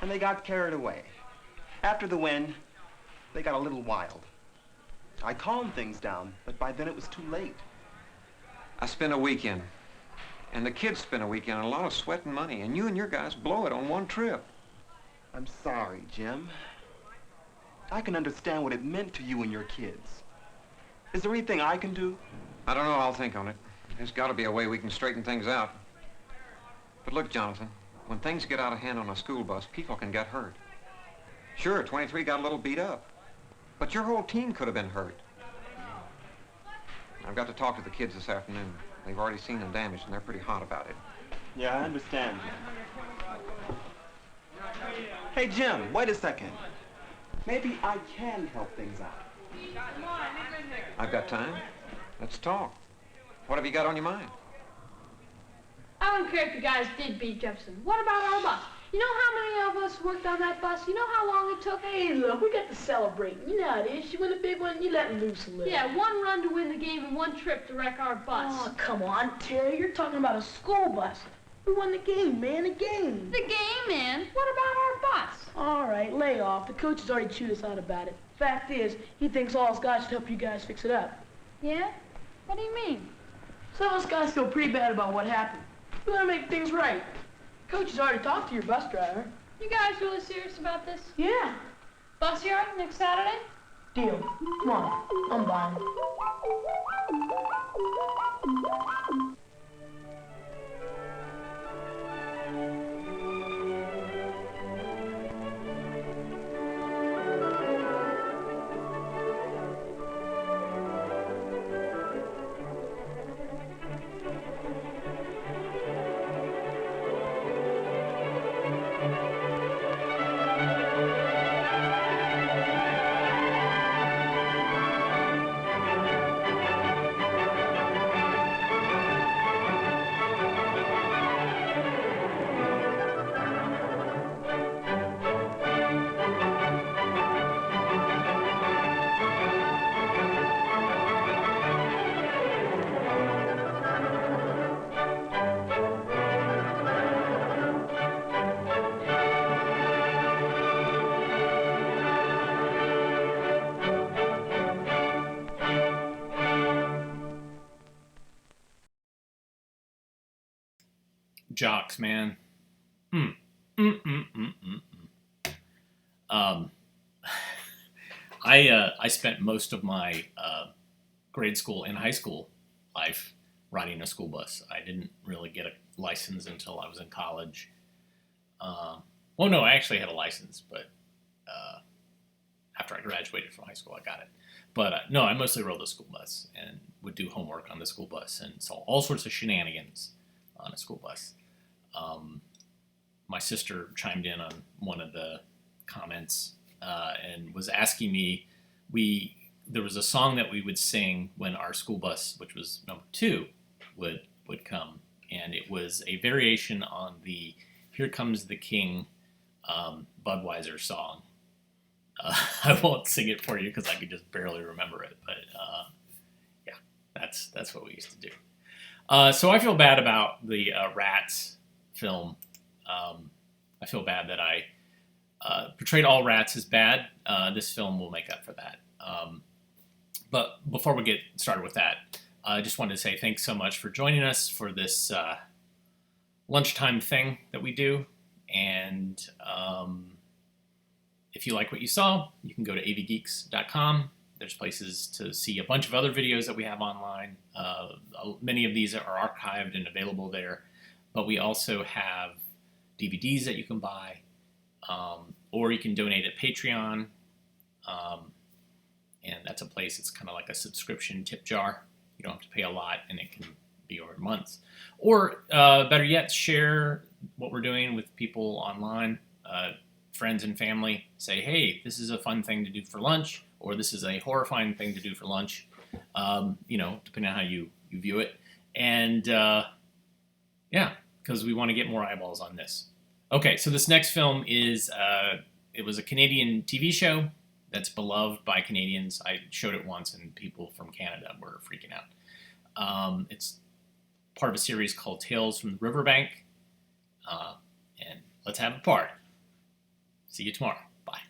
and they got carried away. After the win, they got a little wild. I calmed things down, but by then it was too late. I spent a weekend, and the kids spent a weekend, and a lot of sweat and money, and you and your guys blow it on one trip. I'm sorry, Jim. I can understand what it meant to you and your kids. Is there anything I can do? I don't know. I'll think on it. There's got to be a way we can straighten things out. But look, Jonathan, when things get out of hand on a school bus, people can get hurt. Sure, 23 got a little beat up, but your whole team could have been hurt. I've got to talk to the kids this afternoon. They've already seen the damage, and they're pretty hot about it. Yeah, I understand. Hey, Jim, wait a second. Maybe I can help things out. I've got time. Let's talk. What have you got on your mind? I don't care if you guys did beat Jefferson. What about our bus? You know how many of us worked on that bus? You know how long it took? Hey, look, we got to celebrate. You know how it is. You win a big one, you let loose a little. Yeah, one run to win the game and one trip to wreck our bus. Oh, come on, Terry. You're talking about a school bus. We won the game, man, the game. The game, man? What about our bus? All right, lay off. The coach has already chewed us out about it. Fact is, he thinks all us guys should help you guys fix it up. Yeah? What do you mean? Some of us guys feel pretty bad about what happened. We want to make things right. Coach has already talked to your bus driver. You guys really serious about this? Yeah. Bus yard next Saturday? Deal. Come on, I'm buying. Jocks, man. I spent most of my grade school and high school life riding a school bus. I didn't really get a license until I was in college. Well, no, I actually had a license, but after I graduated from high school, I got it. But no, I mostly rode the school bus and would do homework on the school bus and saw all sorts of shenanigans on a school bus. My sister chimed in on one of the comments and was asking me, there was a song that we would sing when our school bus, which was number 2, would come, and it was a variation on the "Here Comes the King" Budweiser song. I won't sing it for you because I could just barely remember it, but yeah, that's what we used to do. So I feel bad about the Rats film. I feel bad that I portrayed all rats as bad. This film will make up for that. But before we get started with that, I just wanted to say thanks so much for joining us for this lunchtime thing that we do. And if you like what you saw, you can go to avgeeks.com. There's places to see a bunch of other videos that we have online. Many of these are archived and available there. But we also have DVDs that you can buy, or you can donate at Patreon. And that's a place, it's kind of like a subscription tip jar. You don't have to pay a lot, and it can be over months. Or better yet, share what we're doing with people online, friends and family. Say, hey, this is a fun thing to do for lunch, or this is a horrifying thing to do for lunch, depending on how you view it. And yeah, because we want to get more eyeballs on this. Okay, so this next film is, it was a Canadian TV show that's beloved by Canadians. I showed it once, and people from Canada were freaking out. It's part of a series called Tales from the Riverbank. And let's have a party. See you tomorrow. Bye.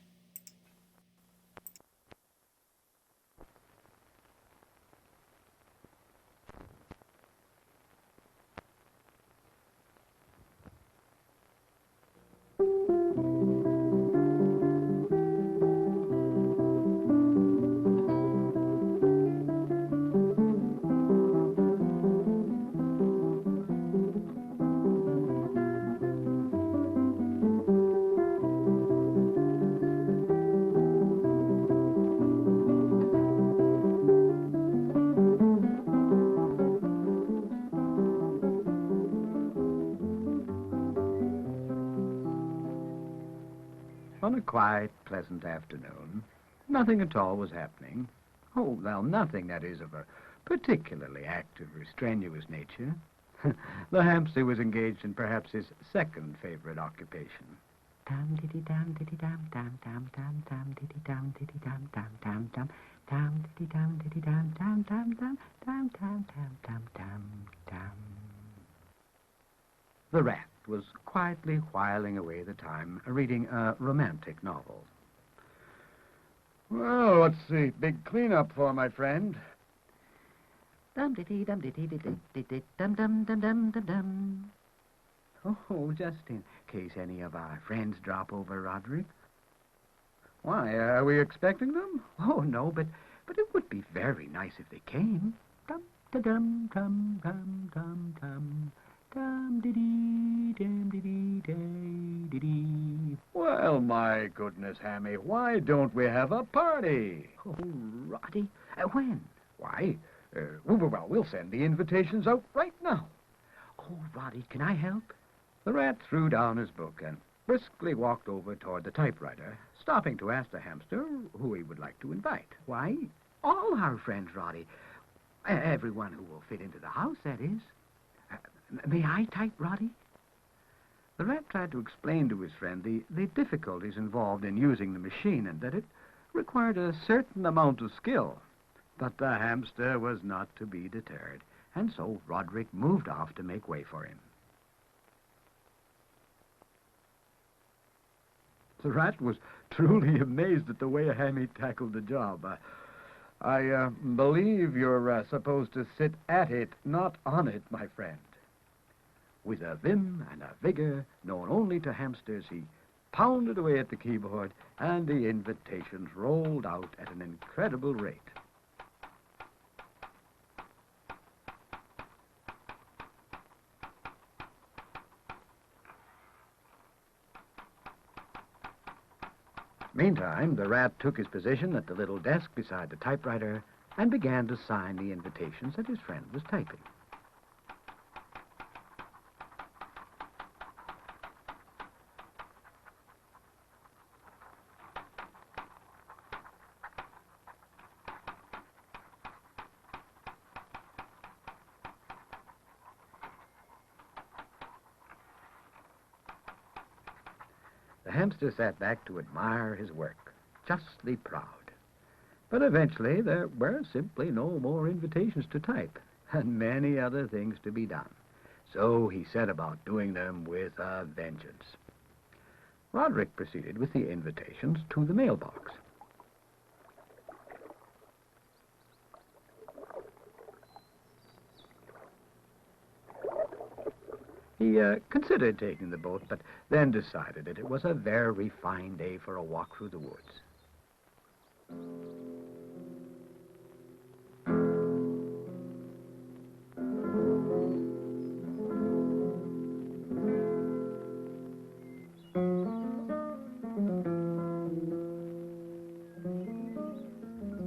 On a quiet, pleasant afternoon, nothing at all was happening. Oh, well, nothing, that is, of a particularly active or strenuous nature. The hamster was engaged in perhaps his second favorite occupation. Dum diddy dum diddy dum dum dum dum dum diddy dum diddy dum dum dum dum dum diddy dum diddy dum dum dum dum dum dum dum dum dum dum. The rat was quietly whiling away the time reading a romantic novel. Well, what's the big cleanup for, my friend? Dum diddy dum diddy diddy dum dum dum dum dum dum. Oh, just in case any of our friends drop over, Roderick. Why, are we expecting them? Oh, no, but it would be very nice if they came. Dum da dum dum dum dum dum. Dum diddy dum diddy day diddy. Well, my goodness, Hammy, why don't we have a party? Oh, Roddy, when? Why, well, we'll send the invitations out right now. Oh, Roddy, can I help? The rat threw down his book and briskly walked over toward the typewriter, stopping to ask the hamster who he would like to invite. Why, all our friends, Roddy. Everyone who will fit into the house, that is. May I type, Roddy? The rat tried to explain to his friend the difficulties involved in using the machine and that it required a certain amount of skill. But the hamster was not to be deterred, and so Roderick moved off to make way for him. The rat was truly amazed at the way Hammy tackled the job. I believe you're supposed to sit at it, not on it, my friend. With a vim and a vigor known only to hamsters, he pounded away at the keyboard, and the invitations rolled out at an incredible rate. Meantime, the rat took his position at the little desk beside the typewriter and began to sign the invitations that his friend was typing. The hamster sat back to admire his work, justly proud. But eventually there were simply no more invitations to type, and many other things to be done. So he set about doing them with a vengeance. Roderick proceeded with the invitations to the mailbox. He considered taking the boat, but then decided that it was a very fine day for a walk through the woods.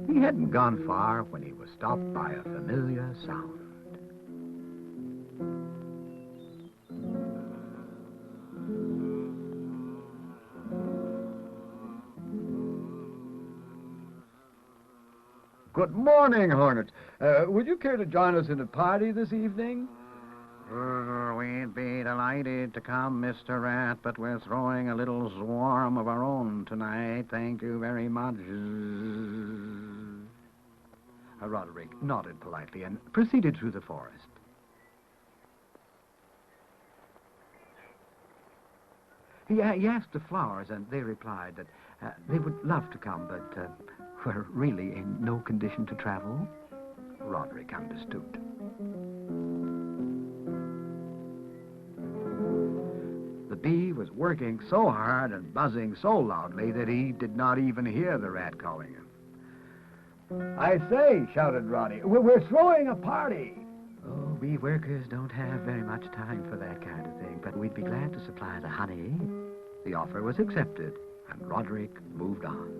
He hadn't gone far when he was stopped by a familiar sound. Good morning, Hornets. Would you care to join us in a party this evening? We'd be delighted to come, Mr. Rat, but we're throwing a little swarm of our own tonight. Thank you very much. Roderick nodded politely and proceeded through the forest. He asked the flowers, and they replied that they would love to come, but were really in no condition to travel. Roderick understood. The bee was working so hard and buzzing so loudly that he did not even hear the rat calling him. I say, shouted Roddy, we're throwing a party. Oh, we workers don't have very much time for that kind of thing, but we'd be glad to supply the honey. The offer was accepted, and Roderick moved on.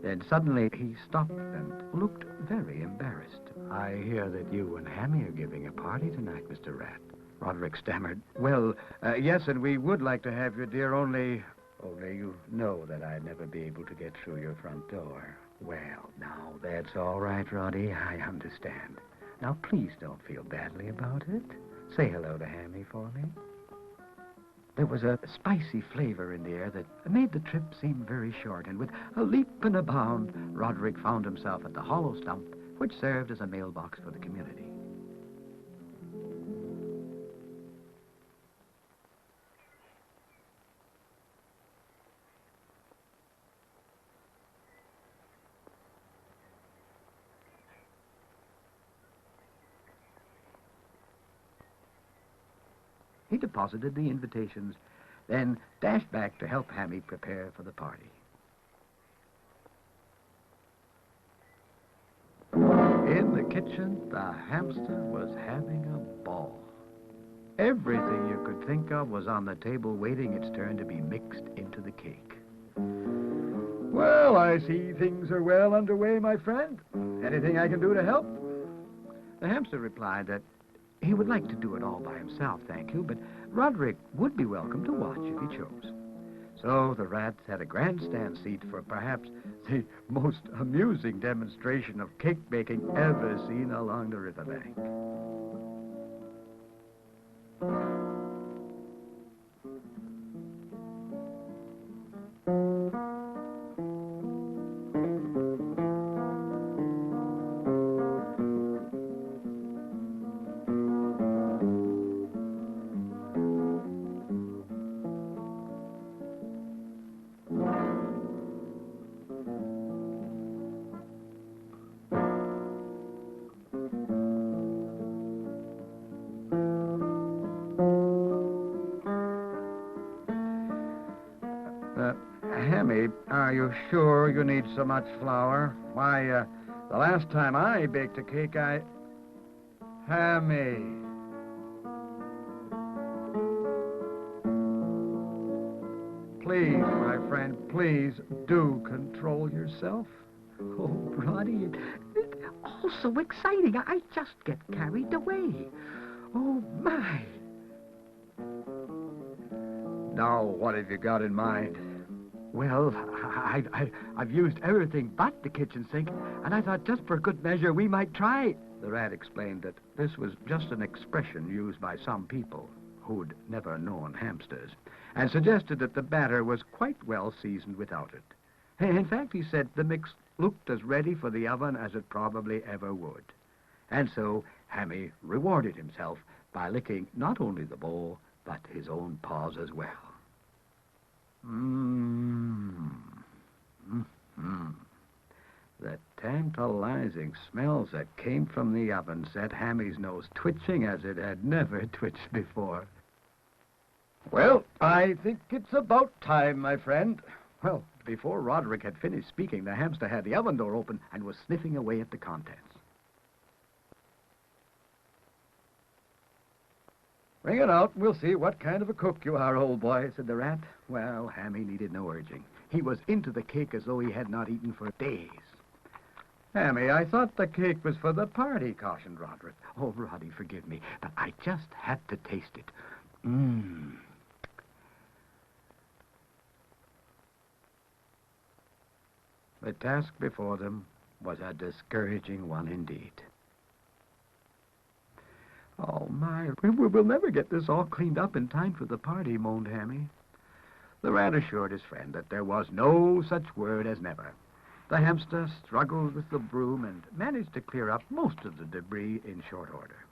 Then suddenly he stopped and looked very embarrassed. I hear that you and Hammy are giving a party tonight, Mr. Rat. Roderick stammered. Well, yes, and we would like to have you, dear, only you know that I'd never be able to get through your front door. Well, now, that's all right, Roddy. I understand. Now, please don't feel badly about it. Say hello to Hammy for me. There was a spicy flavor in the air that made the trip seem very short, and with a leap and a bound, Roderick found himself at the hollow stump, which served as a mailbox for the community. He deposited the invitations, then dashed back to help Hammy prepare for the party. In the kitchen, the hamster was having a ball. Everything you could think of was on the table waiting its turn to be mixed into the cake. Well, I see things are well underway, my friend. Anything I can do to help? The hamster replied that he would like to do it all by himself, thank you, but Roderick would be welcome to watch if he chose. So the rats had a grandstand seat for perhaps the most amusing demonstration of cake baking ever seen along the riverbank. Hammy, are you sure you need so much flour? Why, the last time I baked a cake, Hammy. please, my friend, please do control yourself. Oh, Roddy, it's all so exciting. I just get carried away. Oh, my. Now, what have you got in mind? Well, I've used everything but the kitchen sink, and I thought just for good measure we might try. The rat explained that this was just an expression used by some people who'd never known hamsters, and suggested that the batter was quite well seasoned without it. In fact, he said the mix looked as ready for the oven as it probably ever would. And so Hammy rewarded himself by licking not only the bowl, but his own paws as well. The tantalizing smells that came from the oven set Hammy's nose twitching as it had never twitched before. Well, I think it's about time, my friend. Well, before Roderick had finished speaking, the hamster had the oven door open and was sniffing away at the contents. Bring it out, and we'll see what kind of a cook you are, old boy, said the rat. Well, Hammy needed no urging. He was into the cake as though he had not eaten for days. Hammy, I thought the cake was for the party, cautioned Roderick. Oh, Roddy, forgive me, but I just had to taste it. The task before them was a discouraging one indeed. Oh, my, we'll never get this all cleaned up in time for the party, moaned Hammy. The rat assured his friend that there was no such word as never. The hamster struggled with the broom and managed to clear up most of the debris in short order.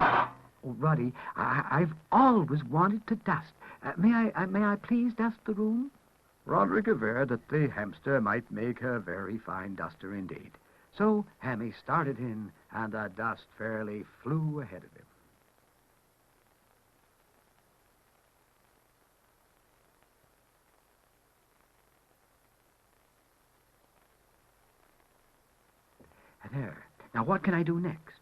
Oh, Roddy, I've always wanted to dust. May I please dust the room? Roderick averred that the hamster might make a very fine duster indeed. So Hammy started in, and the dust fairly flew ahead of him. There. Now, what can I do next?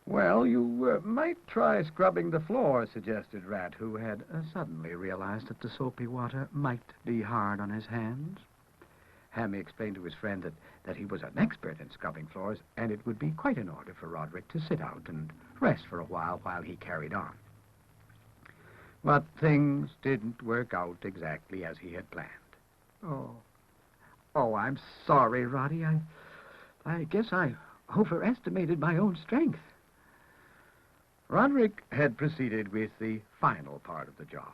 Well, you might try scrubbing the floor, suggested Rat, who had suddenly realized that the soapy water might be hard on his hands. Hammy explained to his friend that he was an expert in scrubbing floors, and it would be quite in order for Roderick to sit out and rest for a while he carried on. But things didn't work out exactly as he had planned. Oh, I'm sorry, Roddy. I guess I overestimated my own strength. Roderick had proceeded with the final part of the job.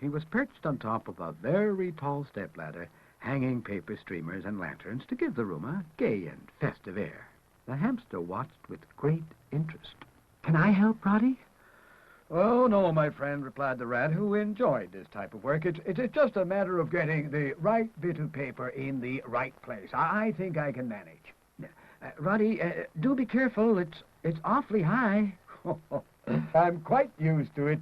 He was perched on top of a very tall stepladder, hanging paper streamers and lanterns to give the room a gay and festive air. The hamster watched with great interest. Can I help, Roddy? Oh, no, my friend, replied the rat, who enjoyed this type of work. It's just a matter of getting the right bit of paper in the right place. I think I can manage. Roddy, do be careful. It's awfully high. I'm quite used to it.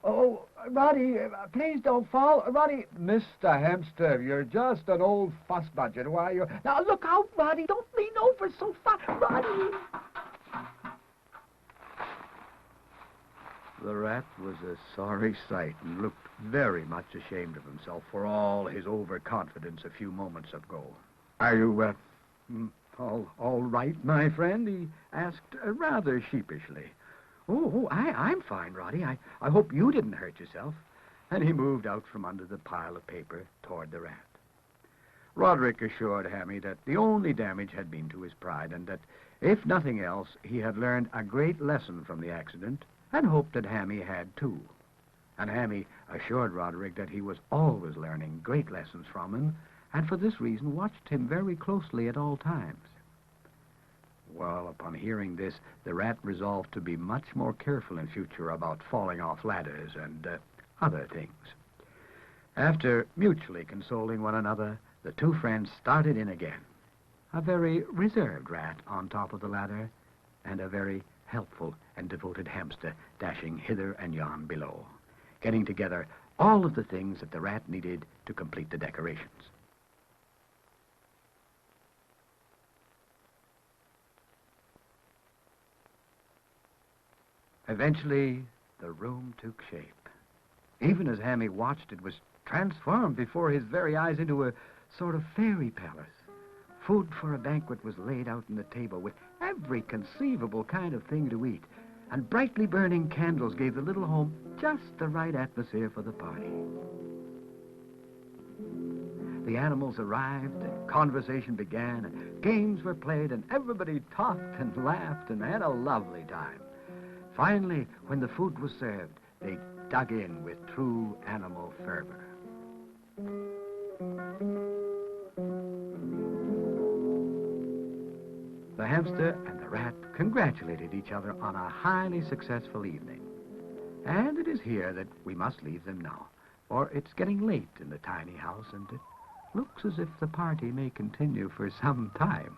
Oh, Roddy, please don't fall. Roddy, Mr. Hamster, you're just an old fuss budget. Why, you... Now, look out, Roddy. Don't lean over so far. Roddy! The rat was a sorry sight and looked very much ashamed of himself for all his overconfidence a few moments ago. Are you, all right, my friend? He asked rather sheepishly. I'm fine, Roddy. I hope you didn't hurt yourself. And he moved out from under the pile of paper toward the rat. Roderick assured Hammy that the only damage had been to his pride, and that, if nothing else, he had learned a great lesson from the accident, and hoped that Hammy had too. And Hammy assured Roderick that he was always learning great lessons from him, and for this reason watched him very closely at all times. Well, upon hearing this, the rat resolved to be much more careful in future about falling off ladders and other things. After mutually consoling one another, the two friends started in again. A very reserved rat on top of the ladder, and a very helpful and devoted hamster dashing hither and yon below, getting together all of the things that the rat needed to complete the decorations. Eventually, the room took shape. Even as Hammy watched, it was transformed before his very eyes into a sort of fairy palace. Food for a banquet was laid out on the table with every conceivable kind of thing to eat, and brightly burning candles gave the little home just the right atmosphere for the party. The animals arrived, and conversation began, and games were played, and everybody talked and laughed and had a lovely time. Finally, when the food was served, they dug in with true animal fervor. The hamster and the rat congratulated each other on a highly successful evening. And it is here that we must leave them now, for it's getting late in the tiny house, and it looks as if the party may continue for some time.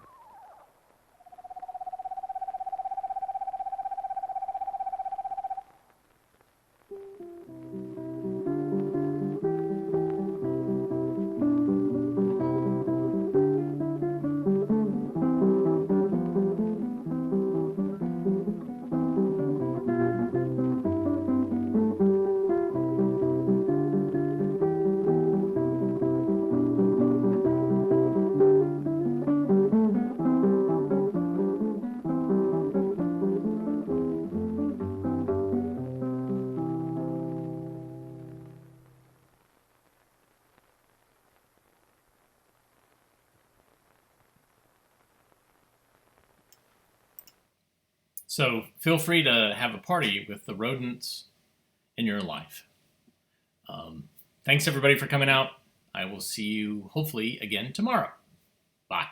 So feel free to have a party with the rodents in your life. Thanks everybody for coming out. I will see you hopefully again tomorrow. Bye.